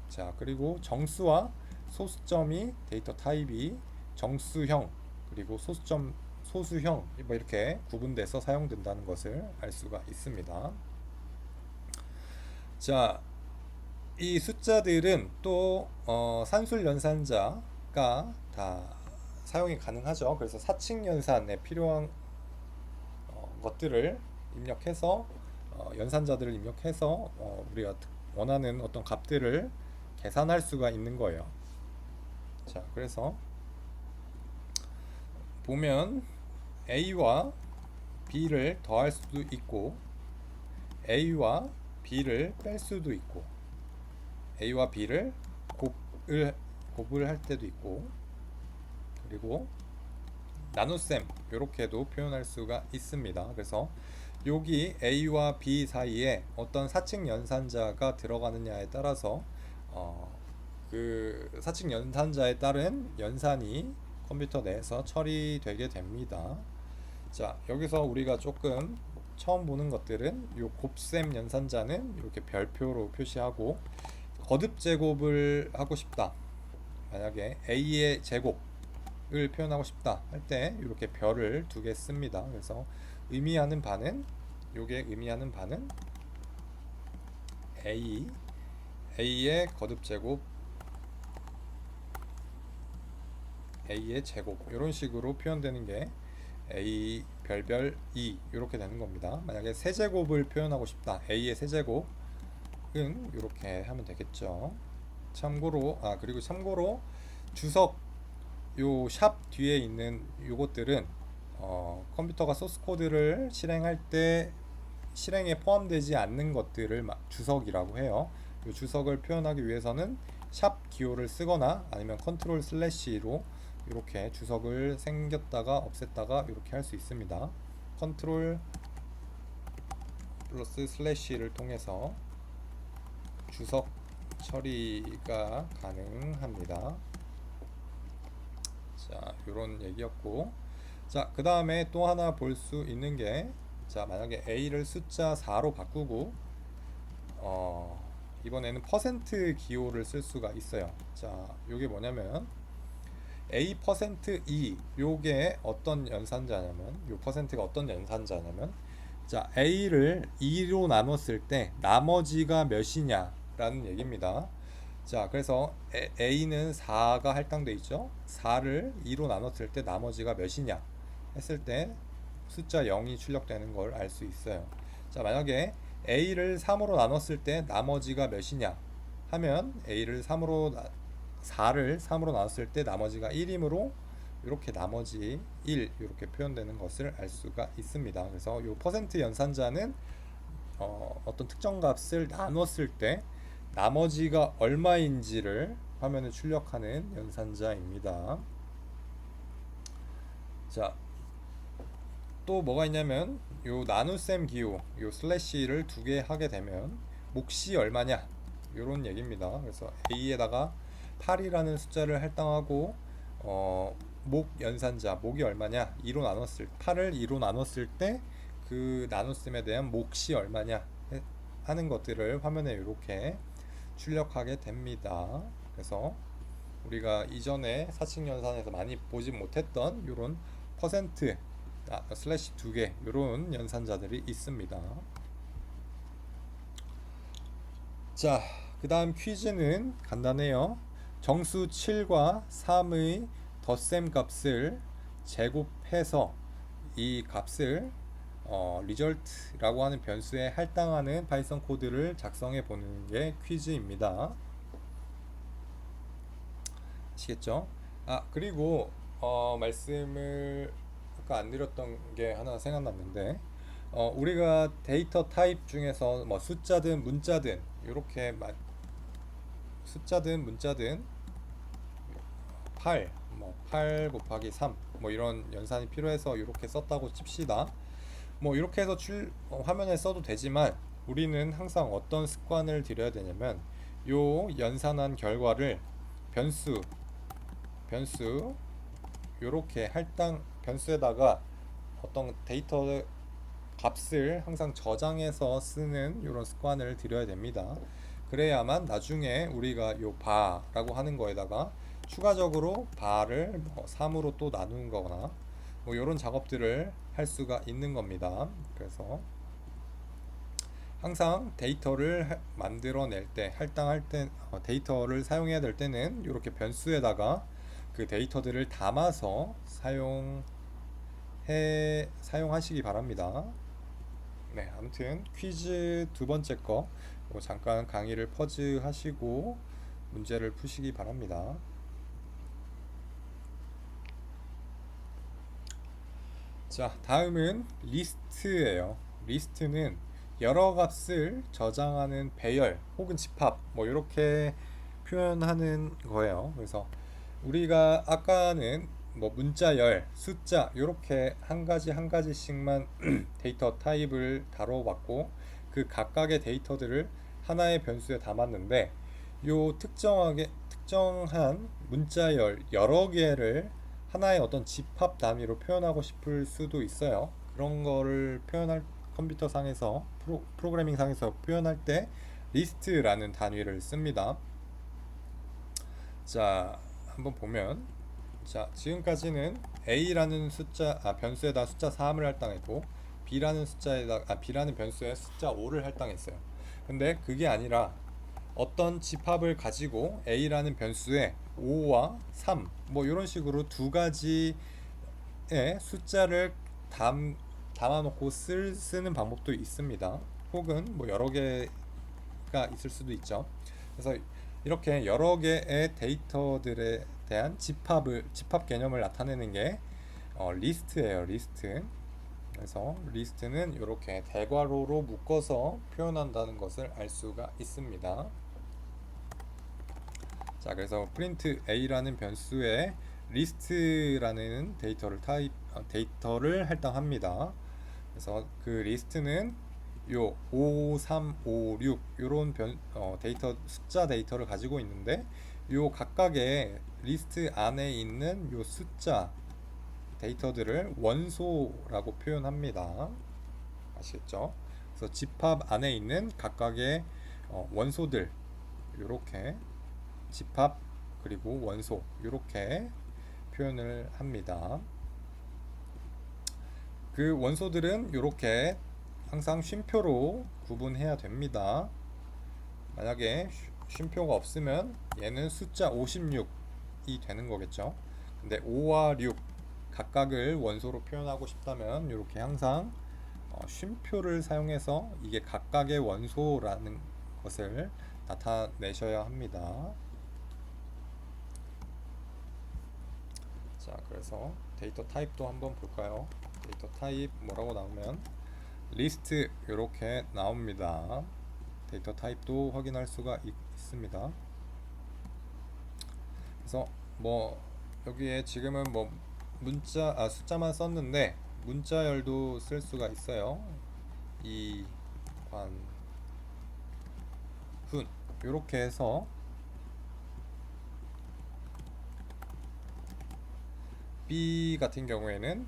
자, 그리고 정수와 소수점이 데이터 타입이 정수형 그리고 소수형 뭐 이렇게 구분돼서 사용된다는 것을 알 수가 있습니다. 자, 이 숫자들은 또 산술 연산자가 다 사용이 가능하죠. 그래서 사칙 연산에 필요한 것들을 입력해서 연산자들을 입력해서 우리가 원하는 어떤 값들을 계산할 수가 있는 거예요. 자, 그래서 보면 A와 B를 더할 수도 있고 A와 B를 뺄 수도 있고 A와 B를 곱을 할 때도 있고 그리고 나눗셈 이렇게도 표현할 수가 있습니다. 그래서 여기 A와 B 사이에 어떤 사칙 연산자가 들어가느냐에 따라서 그 사칙 연산자에 따른 연산이 컴퓨터 내에서 처리되게 됩니다. 자, 여기서 우리가 조금 처음 보는 것들은 요 곱셈 연산자는 이렇게 별표로 표시하고 거듭 제곱을 하고 싶다. 만약에 A의 제곱을 표현하고 싶다 할 때 이렇게 별을 두 개 씁니다. 그래서 의미하는 바는 요게 의미하는 바는 A의 거듭 제곱 A의 제곱 이런 식으로 표현되는 게 A 별별 2 이렇게 되는 겁니다. 만약에 세제곱을 표현하고 싶다. A의 세제곱은 이렇게 하면 되겠죠. 참고로 그리고 참고로 주석 요 샵 뒤에 있는 요것들은 컴퓨터가 소스 코드를 실행할 때 실행에 포함되지 않는 것들을 주석이라고 해요. 요 주석을 표현하기 위해서는 샵 기호를 쓰거나 아니면 컨트롤 슬래시로 이렇게 주석을 생겼다가 없앴다가 이렇게 할 수 있습니다. 컨트롤 플러스 슬래시를 통해서 주석 처리가 가능합니다. 자, 요런 얘기였고, 자, 그 다음에 또 하나 볼 수 있는 게, 자, 만약에 A를 숫자 4로 바꾸고 이번에는 퍼센트 기호를 쓸 수가 있어요. 자, 요게 뭐냐면 A%E 요게 어떤 연산자냐면 요 퍼센트가 어떤 연산자냐면 자, A를 2로 나눴을 때 나머지가 몇이냐 라는 얘기입니다. 자, 그래서 A는 4가 할당돼 있죠. 4를 2로 나눴을 때 나머지가 몇이냐 했을 때 숫자 0이 출력되는 걸 알 수 있어요. 자, 만약에 A를 3으로 나눴을 때 나머지가 몇이냐 하면 A를 4를 3으로 나눴을 때 나머지가 1이므로 이렇게 나머지 1 이렇게 표현되는 것을 알 수가 있습니다. 그래서 이 퍼센트 연산자는 어떤 특정 값을 나눴을 때 나머지가 얼마인지를 화면에 출력하는 연산자입니다. 자, 또 뭐가 있냐면 요 나눗셈 기호 요 슬래시를 두 개 하게 되면 몫이 얼마냐 요런 얘기입니다. 그래서 A에다가 8이라는 숫자를 할당하고 목 연산자 목이 얼마냐 2로 나눴을 8을 2로 나눴을 때 그 나눗셈에 대한 몫이 얼마냐 하는 것들을 화면에 이렇게 출력하게 됩니다. 그래서 우리가 이전에 사칙 연산에서 많이 보지 못했던 이런 퍼센트 슬래시 두 개 이런 연산자들이 있습니다. 자, 그 다음 퀴즈는 간단해요. 정수 7과 3의 덧셈 값을 제곱해서 이 값을 result라고 하는 변수에 할당하는 파이썬 코드를 작성해 보는 게 퀴즈입니다. 아시겠죠? 그리고 말씀을 아까 안 드렸던 게 하나 생각났는데 우리가 데이터 타입 중에서 뭐 숫자든 문자든 이렇게 숫자든 문자든 8 곱하기 3 뭐 이런 연산이 필요해서 이렇게 썼다고 칩시다. 뭐 이렇게 해서 화면에 써도 되지만 우리는 항상 어떤 습관을 들여야 되냐면 요 연산한 결과를 변수 요렇게 할당 변수에다가 어떤 데이터 값을 항상 저장해서 쓰는 이런 습관을 들여야 됩니다. 그래야만 나중에 우리가 요 바라고 하는 거에다가 추가적으로 바를 뭐 3으로 또 나누는 거나 뭐 이런 작업들을 할 수가 있는 겁니다. 그래서 항상 데이터를 만들어낼 때, 할당할 때, 데이터를 사용해야 될 때는 이렇게 변수에다가 그 데이터들을 담아서 사용하시기 바랍니다. 네, 아무튼 퀴즈 두 번째 거 이거 잠깐 강의를 퍼즈 하시고 문제를 푸시기 바랍니다. 자, 다음은 리스트예요. 리스트는 여러 값을 저장하는 배열 혹은 집합 뭐 이렇게 표현하는 거예요. 그래서 우리가 아까는 뭐 문자열, 숫자 이렇게 한 가지 한 가지씩만 데이터 타입을 다뤄봤고 그 각각의 데이터들을 하나의 변수에 담았는데 요 특정한 문자열 여러 개를 하나의 어떤 집합 단위로 표현하고 싶을 수도 있어요. 그런 거를 표현할 컴퓨터 상에서 프로그래밍 상에서 표현할 때 리스트라는 단위를 씁니다. 자, 한번 보면 자, 지금까지는 A라는 변수에다 숫자 3을 할당했고 B라는 변수에 숫자 5를 할당했어요. 근데 그게 아니라 어떤 집합을 가지고 A라는 변수에 5와 3 뭐 이런 식으로 두 가지의 숫자를 담아놓고 쓰는 방법도 있습니다. 혹은 뭐 여러 개가 있을 수도 있죠. 그래서 이렇게 여러 개의 데이터들에 대한 집합 개념을 나타내는 게 리스트예요. 리스트. 그래서 리스트는 이렇게 대괄호로 묶어서 표현한다는 것을 알 수가 있습니다. 자, 그래서 print a라는 변수에 리스트라는 데이터를 할당합니다. 그래서 그 리스트는 요 5, 3, 5, 6 요런 숫자 데이터를 가지고 있는데 요 각각의 리스트 안에 있는 요 숫자 데이터들을 원소라고 표현합니다. 아시겠죠? 그래서 집합 안에 있는 각각의 원소들 요렇게 집합 그리고 원소 이렇게 표현을 합니다. 그 원소들은 이렇게 항상 쉼표로 구분해야 됩니다. 만약에 쉼표가 없으면 얘는 숫자 56이 되는 거겠죠. 근데 5와 6 각각을 원소로 표현하고 싶다면 이렇게 항상 쉼표를 사용해서 이게 각각의 원소라는 것을 나타내셔야 합니다. 자, 그래서 데이터 타입도 한번 볼까요? 데이터 타입 뭐라고 나오면 리스트 이렇게 나옵니다. 데이터 타입도 확인할 수가 있습니다. 그래서 뭐 여기에 지금은 뭐 숫자만 썼는데 문자열도 쓸 수가 있어요. 이관 훈 이렇게 해서 B 같은 경우에는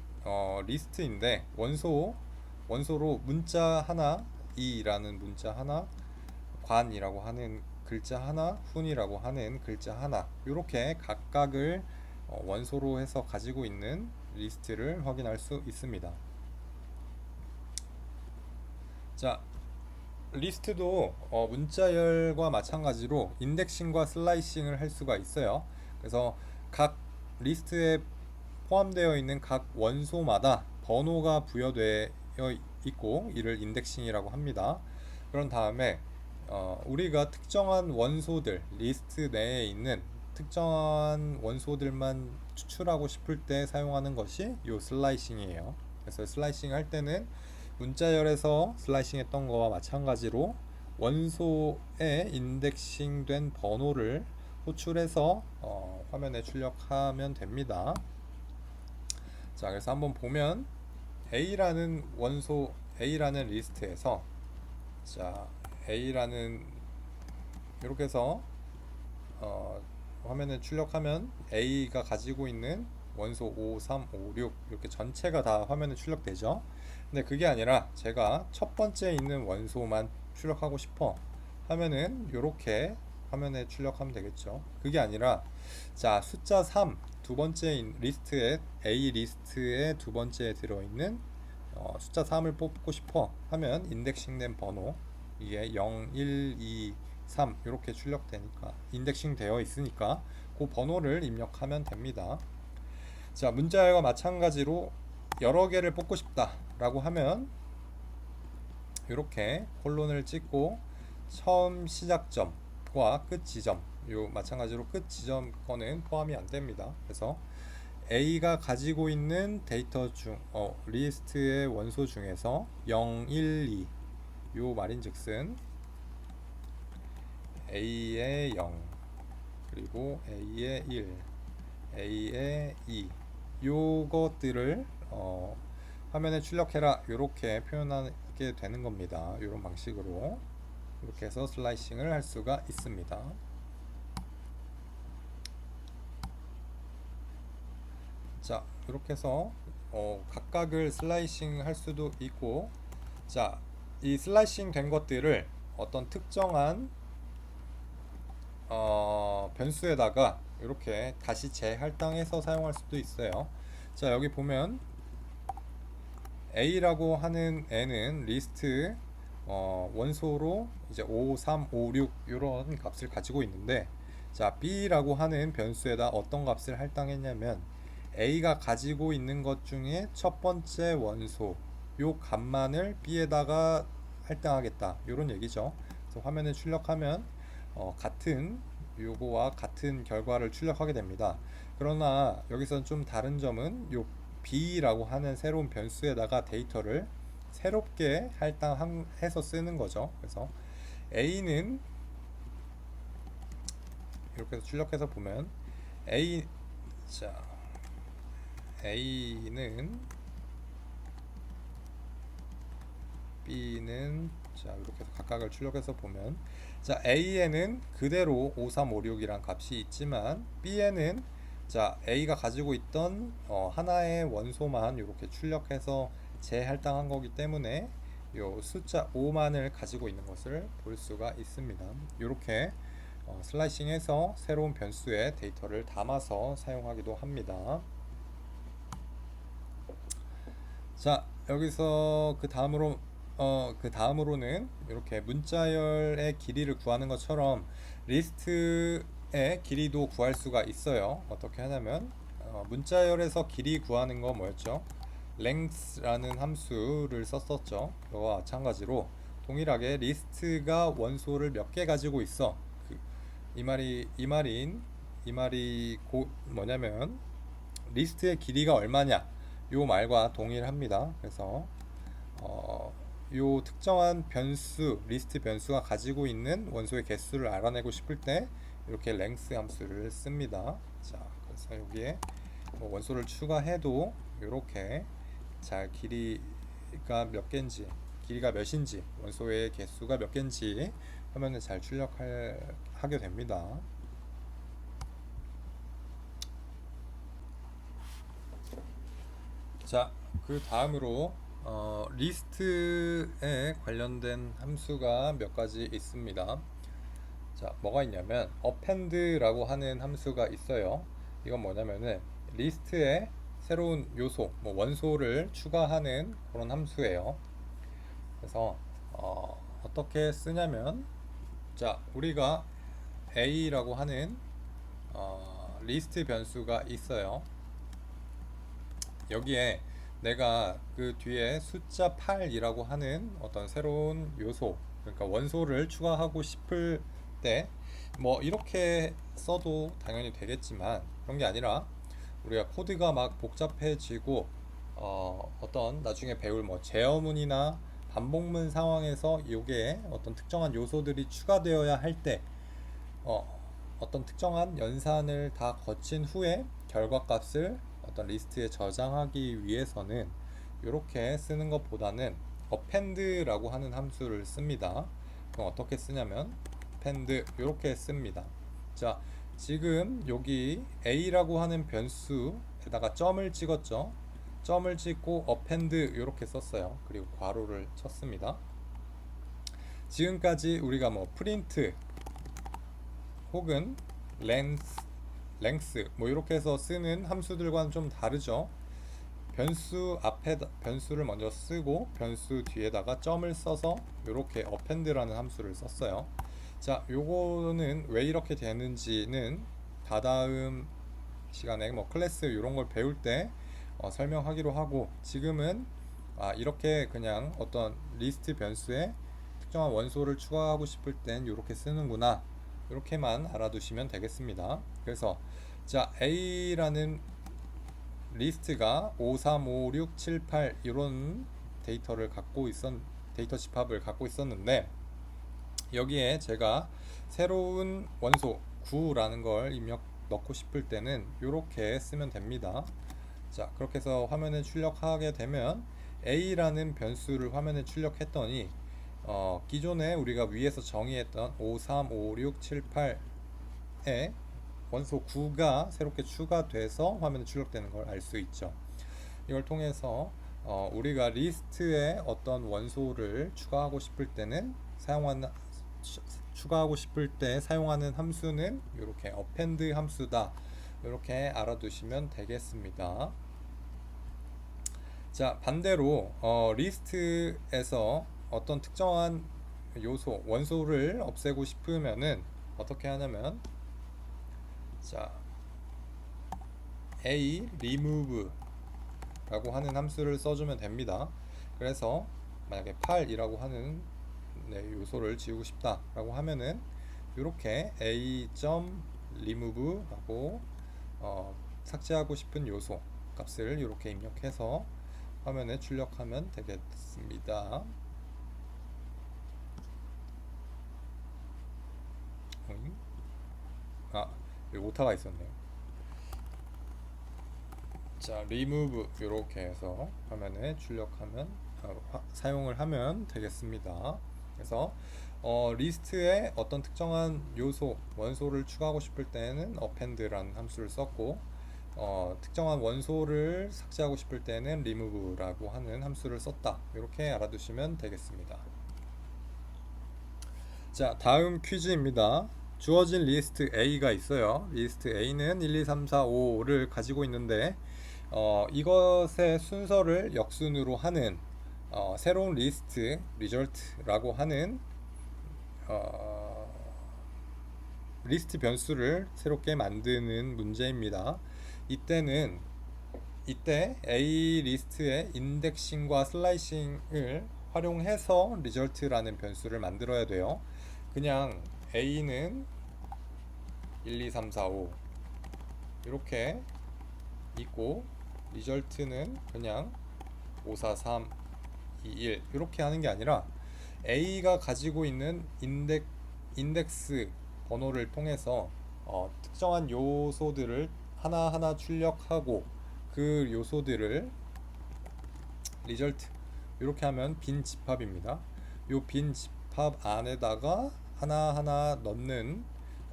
리스트인데 원소로 문자 하나, 이라는 문자 하나, 관이라고 하는 글자 하나, 훈이라고 하는 글자 하나 이렇게 각각을 원소로 해서 가지고 있는 리스트를 확인할 수 있습니다. 자, 리스트도 문자열과 마찬가지로 인덱싱과 슬라이싱을 할 수가 있어요. 그래서 각 리스트에 포함되어 있는 각 원소마다 번호가 부여되어 있고 이를 인덱싱이라고 합니다. 그런 다음에 우리가 특정한 원소들 리스트 내에 있는 특정한 원소들만 추출하고 싶을 때 사용하는 것이 요 슬라이싱이에요. 그래서 슬라이싱 할 때는 문자열에서 슬라이싱 했던 거와 마찬가지로 원소에 인덱싱된 번호를 호출해서 화면에 출력하면 됩니다. 자, 그래서 한번 보면 A라는 리스트에서 자, A라는 이렇게 해서 화면에 출력하면 A가 가지고 있는 원소 5, 3, 5, 6 이렇게 전체가 다 화면에 출력되죠. 근데 그게 아니라 제가 첫 번째 있는 원소만 출력하고 싶어 하면은 이렇게 화면에 출력하면 되겠죠. 그게 아니라 자, 숫자 3 두 번째 리스트에 A 리스트의 두 번째에 들어있는 숫자 3을 뽑고 싶어 하면 인덱싱된 번호 이게 0, 1, 2, 3 이렇게 출력되니까 인덱싱 되어 있으니까 그 번호를 입력하면 됩니다. 자, 문자열과 마찬가지로 여러 개를 뽑고 싶다 라고 하면 이렇게 콜론을 찍고 처음 시작점과 끝 지점, 요 마찬가지로 끝 지점 거는 포함이 안 됩니다. 그래서 A가 가지고 있는 데이터 중 리스트의 원소 중에서 0, 1, 2 요 말인즉슨 A의 0 그리고 A의 1 A의 2 요것들을 화면에 출력해라 이렇게 표현하게 되는 겁니다. 이런 방식으로 이렇게 해서 슬라이싱을 할 수가 있습니다. 자, 이렇게 해서 각각을 슬라이싱 할 수도 있고, 자, 이 슬라이싱 된 것들을 어떤 특정한 변수에다가 이렇게 다시 재할당해서 사용할 수도 있어요. 자, 여기 보면 A라고 하는 애는 리스트 원소로 이제 5, 3, 5, 6 이런 값을 가지고 있는데, 자, B라고 하는 변수에다 어떤 값을 할당했냐면 A가 가지고 있는 것 중에 첫 번째 원소 요 값만을 B에다가 할당하겠다 이런 얘기죠. 그래서 화면에 출력하면 같은 요거와 같은 결과를 출력하게 됩니다. 그러나 여기서는 좀 다른 점은 요 B라고 하는 새로운 변수에다가 데이터를 새롭게 할당해서 쓰는 거죠. 그래서 A는 이렇게 해서 출력해서 보면 자, A는 B는 자, 이렇게 해서 각각을 출력해서 보면, 자, A에는 그대로 5356이란 값이 있지만 B에는 자, A가 가지고 있던 하나의 원소만 이렇게 출력해서 재할당한 거기 때문에 요 숫자 5만을 가지고 있는 것을 볼 수가 있습니다. 이렇게 슬라이싱해서 새로운 변수에 데이터를 담아서 사용하기도 합니다. 자, 여기서 그 다음으로는 이렇게 문자열의 길이를 구하는 것처럼 리스트의 길이도 구할 수가 있어요. 어떻게 하냐면 문자열에서 길이 구하는 거 뭐였죠? length라는 함수를 썼었죠. 이거와 마찬가지로 동일하게 리스트가 원소를 몇 개 가지고 있어. 이 말이 뭐냐면 리스트의 길이가 얼마냐 요 말과 동일합니다. 그래서 요 특정한 변수, 리스트 변수가 가지고 있는 원소의 개수를 알아내고 싶을 때 이렇게 length 함수를 씁니다. 자, 그래서 여기에 원소를 추가해도 이렇게 잘 길이가 몇 개인지, 길이가 몇인지, 원소의 개수가 몇 개인지 화면에 잘 출력하게 됩니다. 자, 그 다음으로 리스트에 관련된 함수가 몇 가지 있습니다. 자, 뭐가 있냐면 append라고 하는 함수가 있어요. 이건 뭐냐면은 리스트에 새로운 요소, 원소를 추가하는 그런 함수예요. 그래서 어떻게 쓰냐면, 자, 우리가 A라고 하는 리스트 변수가 있어요. 여기에 내가 그 뒤에 숫자 8이라고 하는 어떤 새로운 요소, 그러니까 원소를 추가하고 싶을 때 이렇게 써도 당연히 되겠지만 그런 게 아니라 우리가 코드가 막 복잡해지고 어떤 나중에 배울 제어문이나 반복문 상황에서 이게 어떤 특정한 요소들이 추가되어야 할 때 어떤 특정한 연산을 다 거친 후에 결과값을 어떤 리스트에 저장하기 위해서는 이렇게 쓰는 것보다는 append라고 하는 함수를 씁니다. 그럼 어떻게 쓰냐면 append 이렇게 씁니다. 자, 지금 여기 A라고 하는 변수에다가 점을 찍었죠. 점을 찍고 append 이렇게 썼어요. 그리고 괄호를 쳤습니다. 지금까지 우리가 print 혹은 length 이렇게 해서 쓰는 함수들과는 좀 다르죠. 변수 앞에 변수를 먼저 쓰고 변수 뒤에다가 점을 써서 이렇게 append라는 함수를 썼어요. 자, 요거는 왜 이렇게 되는지는 다다음 시간에 뭐 클래스 이런 걸 배울 때 설명하기로 하고, 지금은 이렇게 그냥 어떤 리스트 변수에 특정한 원소를 추가하고 싶을 땐 이렇게 쓰는구나, 이렇게만 알아두시면 되겠습니다. 그래서 자, A라는 리스트가 5, 3, 5, 6, 7, 8 이런 데이터 집합을 갖고 있었는데, 여기에 제가 새로운 원소 9라는 걸 넣고 싶을 때는 이렇게 쓰면 됩니다. 자, 그렇게 해서 화면에 출력하게 되면 A라는 변수를 화면에 출력했더니 기존에 우리가 위에서 정의했던 5, 3, 5, 6, 7, 8에 원소 9가 새롭게 추가돼서 화면에 출력되는 걸 알 수 있죠. 이걸 통해서 우리가 리스트에 어떤 원소를 추가하고 싶을 때는 추가하고 싶을 때 사용하는 함수는 이렇게 append 함수다, 이렇게 알아두시면 되겠습니다. 자, 반대로 리스트에서 어떤 특정한 요소, 원소를 없애고 싶으면은 어떻게 하냐면, 자, a remove 라고 하는 함수를 써주면 됩니다. 그래서 만약에 8이라고 하는 요소를 지우고 싶다 라고 하면은 이렇게 a.remove 라고 삭제하고 싶은 요소 값을 이렇게 입력해서 화면에 출력하면 되겠습니다. 여기 오타가 있었네요. 자, remove 이렇게 해서 화면에 출력하면 사용을 하면 되겠습니다. 그래서 리스트에 어떤 특정한 요소, 원소를 추가하고 싶을 때는 append라는 함수를 썼고, 특정한 원소를 삭제하고 싶을 때는 remove라고 하는 함수를 썼다, 이렇게 알아두시면 되겠습니다. 자, 다음 퀴즈입니다. 주어진 리스트 A가 있어요. 리스트 A는 1, 2, 3, 4, 5를 가지고 있는데 이것의 순서를 역순으로 하는 새로운 리스트 result라고 하는 리스트 변수를 새롭게 만드는 문제입니다. 이때 A 리스트의 인덱싱과 슬라이싱을 활용해서 result라는 변수를 만들어야 돼요. 그냥 A는 1, 2, 3, 4, 5 이렇게 있고, result는 그냥 5, 4, 3, 2, 1 이렇게 하는 게 아니라 A가 가지고 있는 인덱스 번호를 통해서 특정한 요소들을 하나하나 출력하고, 그 요소들을 result 이렇게 하면 빈 집합입니다. 이 빈 집합 안에다가 하나하나 넣는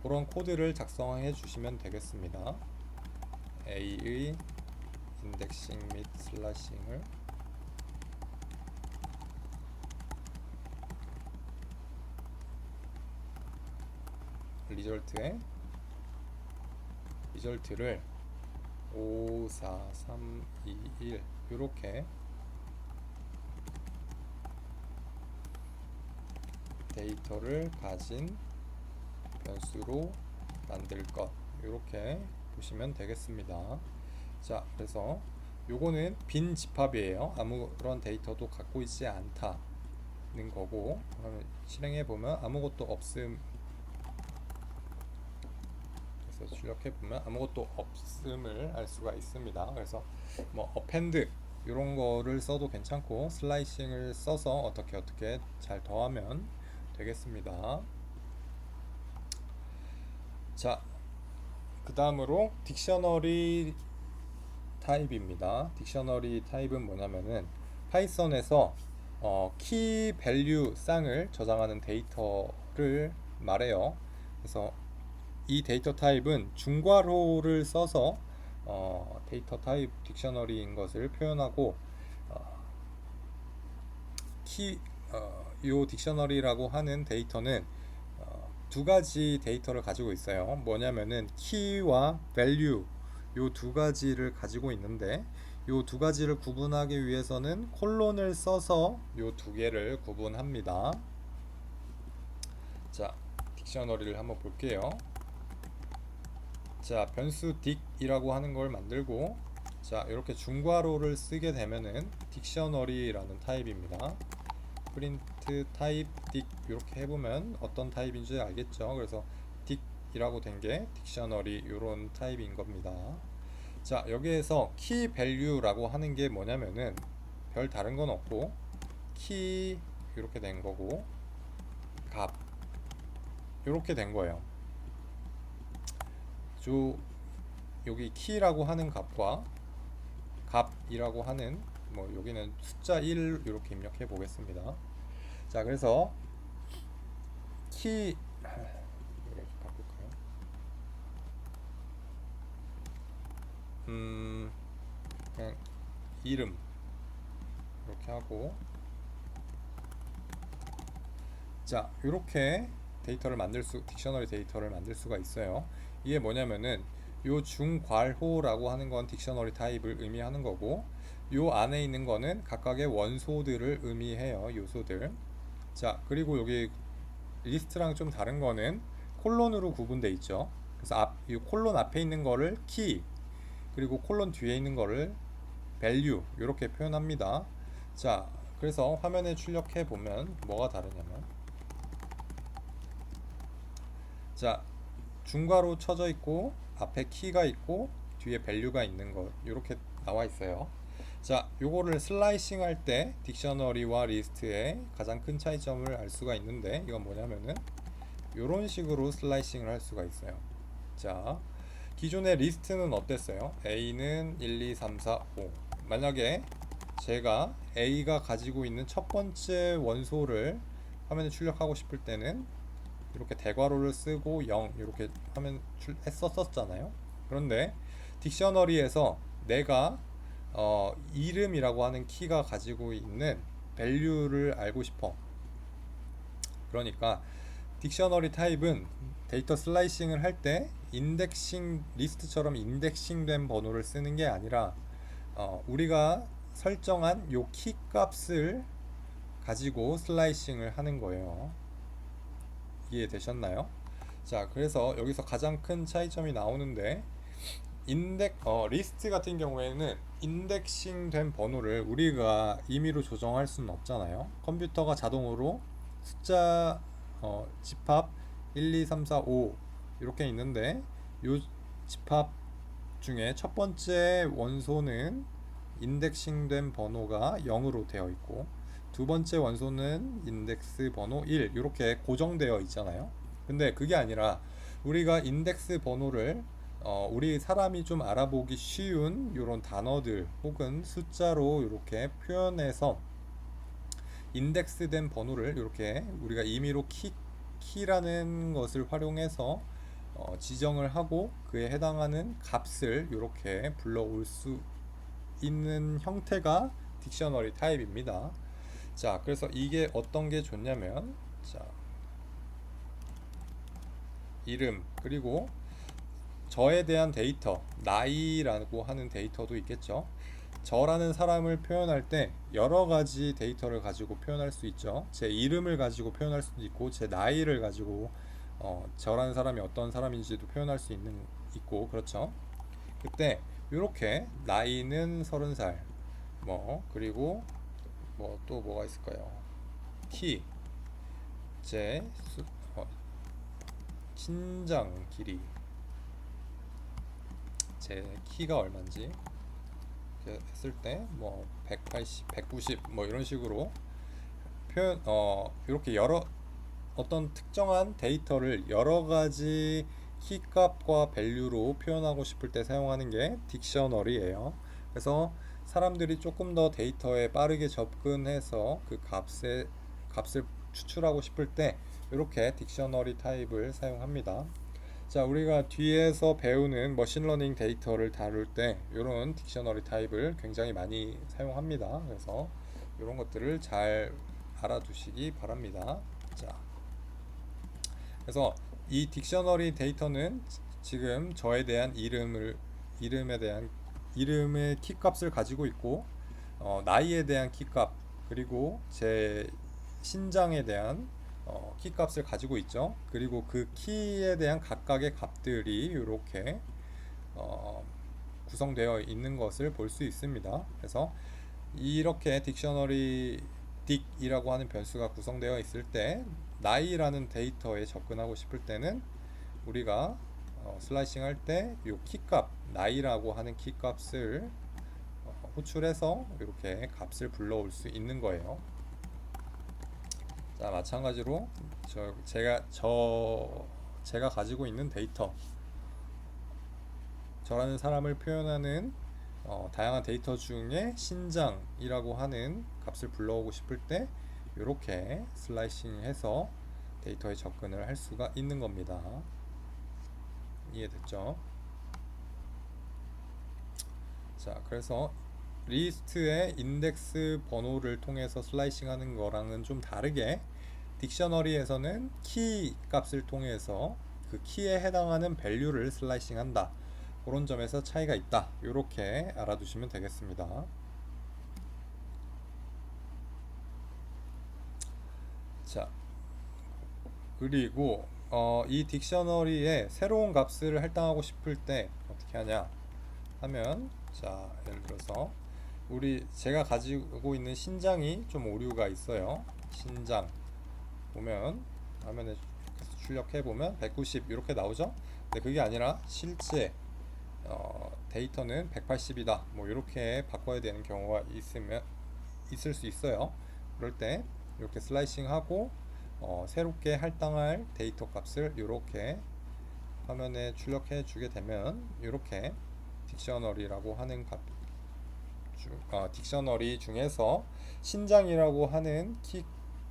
그런 코드를 작성해 주시면 되겠습니다. A의 인덱싱 및 슬래싱을 리절트를 5, 4, 3, 2, 1 이렇게 데이터를 가진 변수로 만들 것, 이렇게 보시면 되겠습니다. 자, 그래서 요거는 빈 집합이에요. 아무런 데이터도 갖고 있지 않다는 거고, 실행해 보면 아무것도 없음, 그래서 출력해 보면 아무것도 없음을 알 수가 있습니다. 그래서 뭐 append 이런 거를 써도 괜찮고, 슬라이싱을 써서 어떻게 잘 더하면 되겠습니다. 자, 그 다음으로 딕셔너리 타입입니다. 딕셔너리 타입은 뭐냐면은 파이썬에서 키 밸류 쌍을 저장하는 데이터를 말해요. 그래서 이 데이터 타입은 중괄호를 써서 데이터 타입 딕셔너리인 것을 표현하고, 요 딕셔너리라고 하는 데이터는 두 가지 데이터를 가지고 있어요. 뭐냐면은 키와 value 요 두 가지를 가지고 있는데, 요 두 가지를 구분하기 위해서는 콜론을 써서 요 두 개를 구분합니다. 자, 딕셔너리를 한번 볼게요. 자, 변수 딕이라고 하는 걸 만들고, 자, 이렇게 중괄호를 쓰게 되면은 딕셔너리라는 타입입니다. 프린트 타입 딕 이렇게 해보면 어떤 타입인지 알겠죠? 그래서 딕이라고 된 게 딕셔너리 요런 타입인 겁니다. 자, 여기에서 키 밸류라고 하는 게 뭐냐면은 별 다른 건 없고 키 이렇게 된 거고 값 이렇게 된 거예요. 여기 키라고 하는 값과 값이라고 하는 뭐 여기는 숫자 1 이렇게 입력해 보겠습니다. 자, 그래서 키 이렇게 바꿀까요? 그냥 이름 이렇게 하고, 자, 이렇게 딕셔너리 데이터를 만들 수가 있어요. 이게 뭐냐면은 요 중괄호라고 하는 건 딕셔너리 타입을 의미하는 거고, 요 안에 있는 거는 각각의 원소들을 의미해요. 요소들. 자, 그리고 여기 리스트랑 좀 다른 거는 콜론으로 구분돼 있죠. 그래서 이 콜론 앞에 있는 거를 키, 그리고 콜론 뒤에 있는 거를 value 이렇게 표현합니다. 자, 그래서 화면에 출력해 보면 뭐가 다르냐면, 자, 중괄호 쳐져 있고 앞에 키가 있고 뒤에 value가 있는 것 이렇게 나와 있어요. 자, 요거를 슬라이싱 할 때 딕셔너리와 리스트의 가장 큰 차이점을 알 수가 있는데, 이건 뭐냐면은 요런 식으로 슬라이싱을 할 수가 있어요. 자, 기존의 리스트는 어땠어요? A는 1, 2, 3, 4, 5. 만약에 제가 A가 가지고 있는 첫 번째 원소를 화면에 출력하고 싶을 때는 이렇게 대괄호를 쓰고 0 이렇게 화면 했었잖아요. 그런데 딕셔너리에서 내가 이름이라고 하는 키가 가지고 있는 value를 알고 싶어. 그러니까 딕셔너리 타입은 데이터 슬라이싱을 할 때 인덱싱 리스트처럼 인덱싱된 번호를 쓰는 게 아니라 우리가 설정한 요 키 값을 가지고 슬라이싱을 하는 거예요. 이해되셨나요? 자, 그래서 여기서 가장 큰 차이점이 나오는데, 리스트 같은 경우에는 인덱싱 된 번호를 우리가 임의로 조정할 수는 없잖아요. 컴퓨터가 자동으로 숫자 집합 1, 2, 3, 4, 5 이렇게 있는데, 요 집합 중에 첫 번째 원소는 인덱싱 된 번호가 0으로 되어 있고, 두 번째 원소는 인덱스 번호 1 이렇게 고정되어 있잖아요. 근데 그게 아니라 우리가 인덱스 번호를 우리 사람이 좀 알아보기 쉬운 이런 단어들 혹은 숫자로 이렇게 표현해서 인덱스된 번호를 이렇게 우리가 임의로 키라는 것을 활용해서 지정을 하고 그에 해당하는 값을 이렇게 불러올 수 있는 형태가 딕셔너리 타입입니다. 자, 그래서 이게 어떤 게 좋냐면, 자, 이름 그리고 저에 대한 데이터, 나이라고 하는 데이터도 있겠죠. 저라는 사람을 표현할 때 여러 가지 데이터를 가지고 표현할 수 있죠. 제 이름을 가지고 표현할 수도 있고, 제 나이를 가지고 저라는 사람이 어떤 사람인지도 표현할 수 있고, 그렇죠. 그때 이렇게 나이는 30살, 그리고 또 뭐가 있을까요? 키, 제 신장 길이, 제 키가 얼마인지 했을 때 180, 190 이런 식으로 표현 이렇게 어떤 특정한 데이터를 여러 가지 키값과 밸류로 표현하고 싶을 때 사용하는 게 딕셔너리예요. 그래서 사람들이 조금 더 데이터에 빠르게 접근해서 그 값을 추출하고 싶을 때 이렇게 딕셔너리 타입을 사용합니다. 자, 우리가 뒤에서 배우는 머신러닝 데이터를 다룰 때 이런 딕셔너리 타입을 굉장히 많이 사용합니다. 그래서 이런 것들을 잘 알아두시기 바랍니다. 자, 그래서 이 딕셔너리 데이터는 지금 저에 대한 이름에 대한 이름의 키값을 가지고 있고 나이에 대한 키값 그리고 제 신장에 대한 키값을 가지고 있죠. 그리고 그 키에 대한 각각의 값들이 이렇게 구성되어 있는 것을 볼 수 있습니다. 그래서 이렇게 딕셔너리 딕이라고 하는 변수가 구성되어 있을 때 나이라는 데이터에 접근하고 싶을 때는 우리가 슬라이싱 할 때 이 키값 나이라고 하는 키값을 호출해서 이렇게 값을 불러올 수 있는 거예요. 자, 마찬가지로 제가 가지고 있는 데이터, 저라는 사람을 표현하는 다양한 데이터 중에 신장이라고 하는 값을 불러오고 싶을 때 이렇게 슬라이싱해서 데이터에 접근을 할 수가 있는 겁니다. 이해됐죠? 자, 그래서 리스트의 인덱스 번호를 통해서 슬라이싱 하는 거랑은 좀 다르게 딕셔너리에서는 키 값을 통해서 그 키에 해당하는 밸류를 슬라이싱 한다. 그런 점에서 차이가 있다. 이렇게 알아두시면 되겠습니다. 자, 그리고 이 딕셔너리에 새로운 값을 할당하고 싶을 때 어떻게 하냐 하면, 자, 예를 들어서 제가 가지고 있는 신장이 좀 오류가 있어요. 신장 보면 화면에 출력해 보면 190 이렇게 나오죠. 근데 그게 아니라 실제 데이터는 180이다. 뭐 이렇게 바꿔야 되는 경우가 있을 수 있어요. 그럴 때 이렇게 슬라이싱하고 새롭게 할당할 데이터 값을 이렇게 화면에 출력해 주게 되면 이렇게 딕셔너리라고 하는 딕셔너리 중에서 신장이라고 하는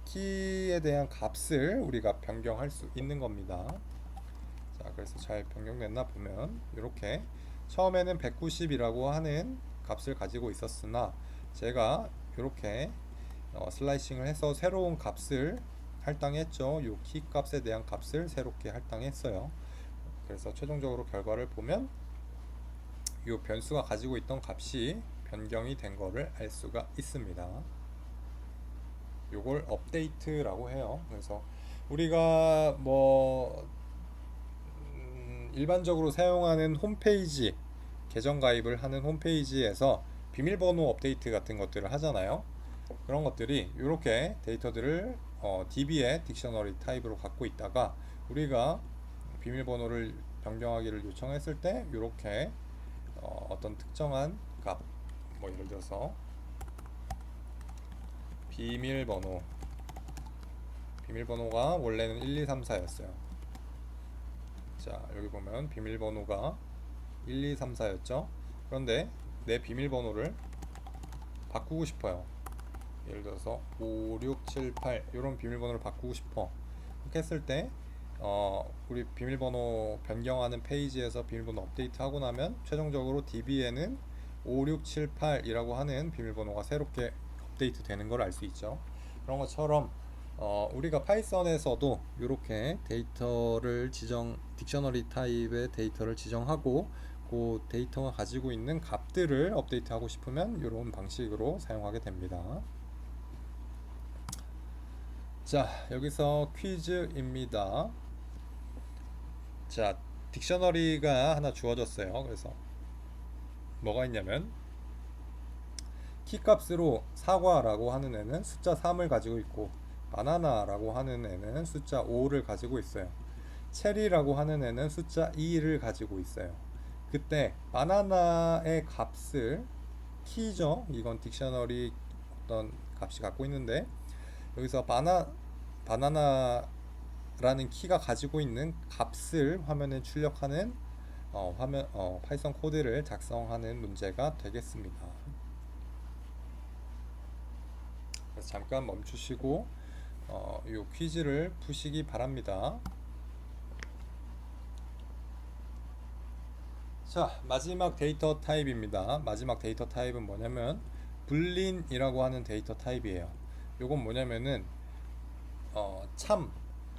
키에 대한 값을 우리가 변경할 수 있는 겁니다. 자, 그래서 잘 변경됐나 보면 이렇게 처음에는 190이라고 하는 값을 가지고 있었으나 제가 이렇게 슬라이싱을 해서 새로운 값을 할당했죠. 이 키 값에 대한 값을 새롭게 할당했어요. 그래서 최종적으로 결과를 보면 이 변수가 가지고 있던 값이 변경이 된 거를 알 수가 있습니다. 요걸 업데이트라고 해요. 그래서 우리가 일반적으로 사용하는 홈페이지, 계정 가입을 하는 홈페이지에서 비밀번호 업데이트 같은 것들을 하잖아요. 그런 것들이 이렇게 데이터들을 DB의 딕셔너리 타입으로 갖고 있다가 우리가 비밀번호를 변경하기를 요청했을 때 이렇게 어떤 특정한 값, 뭐 예를 들어서 비밀번호가 원래는 1234였어요. 자, 여기 보면 비밀번호가 1234였죠. 그런데 내 비밀번호를 바꾸고 싶어요. 예를 들어서 5678 이런 비밀번호를 바꾸고 싶어. 그렇게 했을 때 우리 비밀번호 변경하는 페이지에서 비밀번호 업데이트 하고 나면 최종적으로 DB에는 5678이라고 하는 비밀번호가 새롭게 업데이트 되는 걸 알 수 있죠. 그런 것처럼 우리가 파이썬에서도 이렇게 데이터를 딕셔너리 타입의 데이터를 지정하고 그 데이터가 가지고 있는 값들을 업데이트 하고 싶으면 이런 방식으로 사용하게 됩니다. 자, 여기서 퀴즈입니다. 자, 딕셔너리가 하나 주어졌어요. 그래서 뭐가 있냐면 키값으로 사과라고 하는 애는 숫자 3을 가지고 있고 바나나라고 하는 애는 숫자 5를 가지고 있어요. 체리라고 하는 애는 숫자 2를 가지고 있어요. 그때 바나나의 값을 키죠. 이건 딕셔너리 어떤 값이 갖고 있는데 여기서 바나나라는 키가 가지고 있는 값을 화면에 출력하는 파이썬 코드를 작성하는 문제가 되겠습니다. 그래서 잠깐 멈추시고 이 퀴즈를 푸시기 바랍니다. 자, 마지막 데이터 타입입니다. 마지막 데이터 타입은 뭐냐면 불린이라고 하는 데이터 타입이에요. 요건 뭐냐면은 참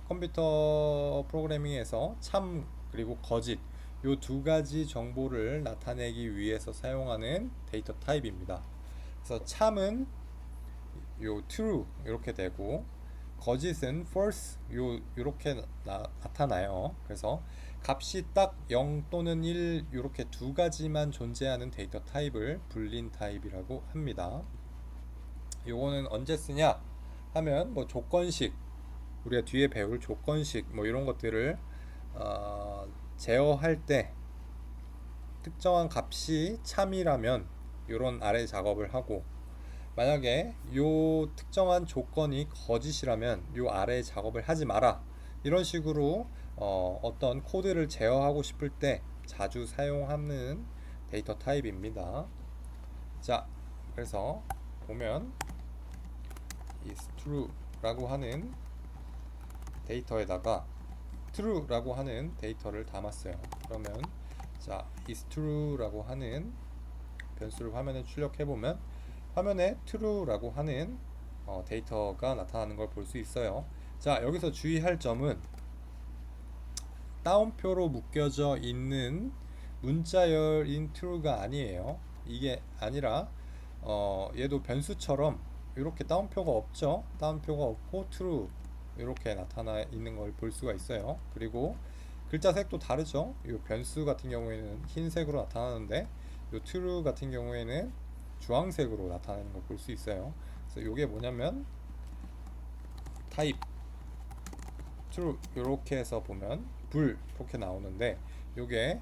컴퓨터 프로그래밍에서 참 그리고 거짓 요 두 가지 정보를 나타내기 위해서 사용하는 데이터 타입입니다. 그래서 참은 요 true 이렇게 되고 거짓은 false 요렇게 나타나요. 그래서 값이 딱 0 또는 1 이렇게 두 가지만 존재하는 데이터 타입을 불린 타입이라고 합니다. 요거는 언제 쓰냐 하면 뭐 조건식, 우리가 뒤에 배울 조건식 뭐 이런 것들을 제어할 때 특정한 값이 참이라면 이런 아래 작업을 하고, 만약에 요 특정한 조건이 거짓이라면 요 아래 작업을 하지 마라, 이런 식으로 어떤 코드를 제어하고 싶을 때 자주 사용하는 데이터 타입입니다. 자, 그래서 보면 is true 라고 하는 데이터에다가 true 라고 하는 데이터를 담았어요. 그러면 자, is true 라고 하는 변수를 화면에 출력해 보면 화면에 true 라고 하는 데이터가 나타나는 걸 볼 수 있어요. 자, 여기서 주의할 점은 따옴표로 묶여져 있는 문자열인 true가 아니에요. 이게 아니라 얘도 변수처럼 이렇게 따옴표가 없죠. 따옴표가 없고 true 이렇게 나타나 있는 걸 볼 수가 있어요. 그리고 글자 색도 다르죠. 이 변수 같은 경우에는 흰색으로 나타나는데 이 true 같은 경우에는 주황색으로 나타나는 걸 볼 수 있어요. 그래서 이게 뭐냐면 타입 true 이렇게 해서 보면 불 이렇게 나오는데, 이게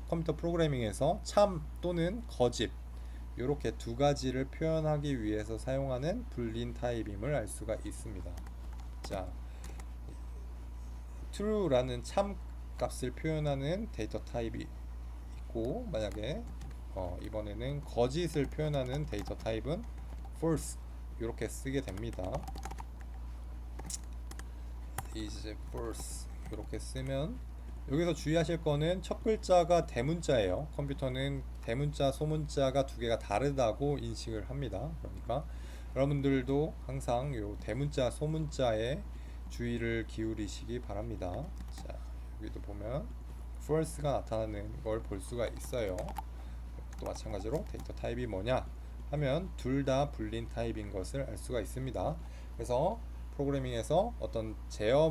컴퓨터 프로그래밍에서 참 또는 거짓 이렇게 두 가지를 표현하기 위해서 사용하는 불린 타입임을 알 수가 있습니다. 자, true라는 참 값을 표현하는 데이터 타입이 있고, 만약에 이번에는 거짓을 표현하는 데이터 타입은 false 이렇게 쓰게 됩니다. is false 이렇게 쓰면, 여기서 주의하실 거는 첫 글자가 대문자예요. 컴퓨터는 대문자, 소문자가 두 개가 다르다고 인식을 합니다. 그러니까 여러분들도 항상 요 대문자, 소문자에 주의를 기울이시기 바랍니다. 자, 여기도 보면 false가 나타나는 걸 볼 수가 있어요. 또 마찬가지로 데이터 타입이 뭐냐 하면 둘 다 불린 타입인 것을 알 수가 있습니다. 그래서 프로그래밍에서 어떤 제어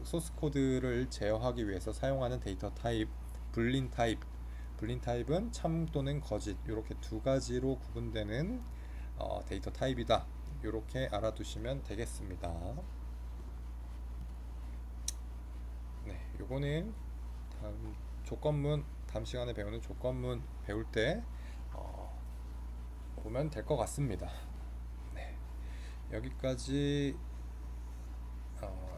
소스 코드를 제어하기 위해서 사용하는 데이터 타입 불린 타입은 참 또는 거짓 이렇게 두 가지로 구분되는 데이터 타입이다, 이렇게 알아두시면 되겠습니다. 네, 요거는 다음 시간에 배우는 조건문 배울 때 보면 될 것 같습니다. 네, 여기까지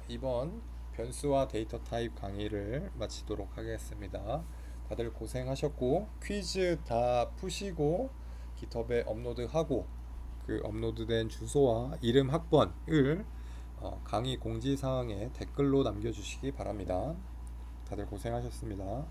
이번 변수와 데이터 타입 강의를 마치도록 하겠습니다. 다들 고생하셨고, 퀴즈 다 푸시고 깃허브에 업로드하고 그 업로드된 주소와 이름 학번을 강의 공지사항에 댓글로 남겨주시기 바랍니다. 다들 고생하셨습니다.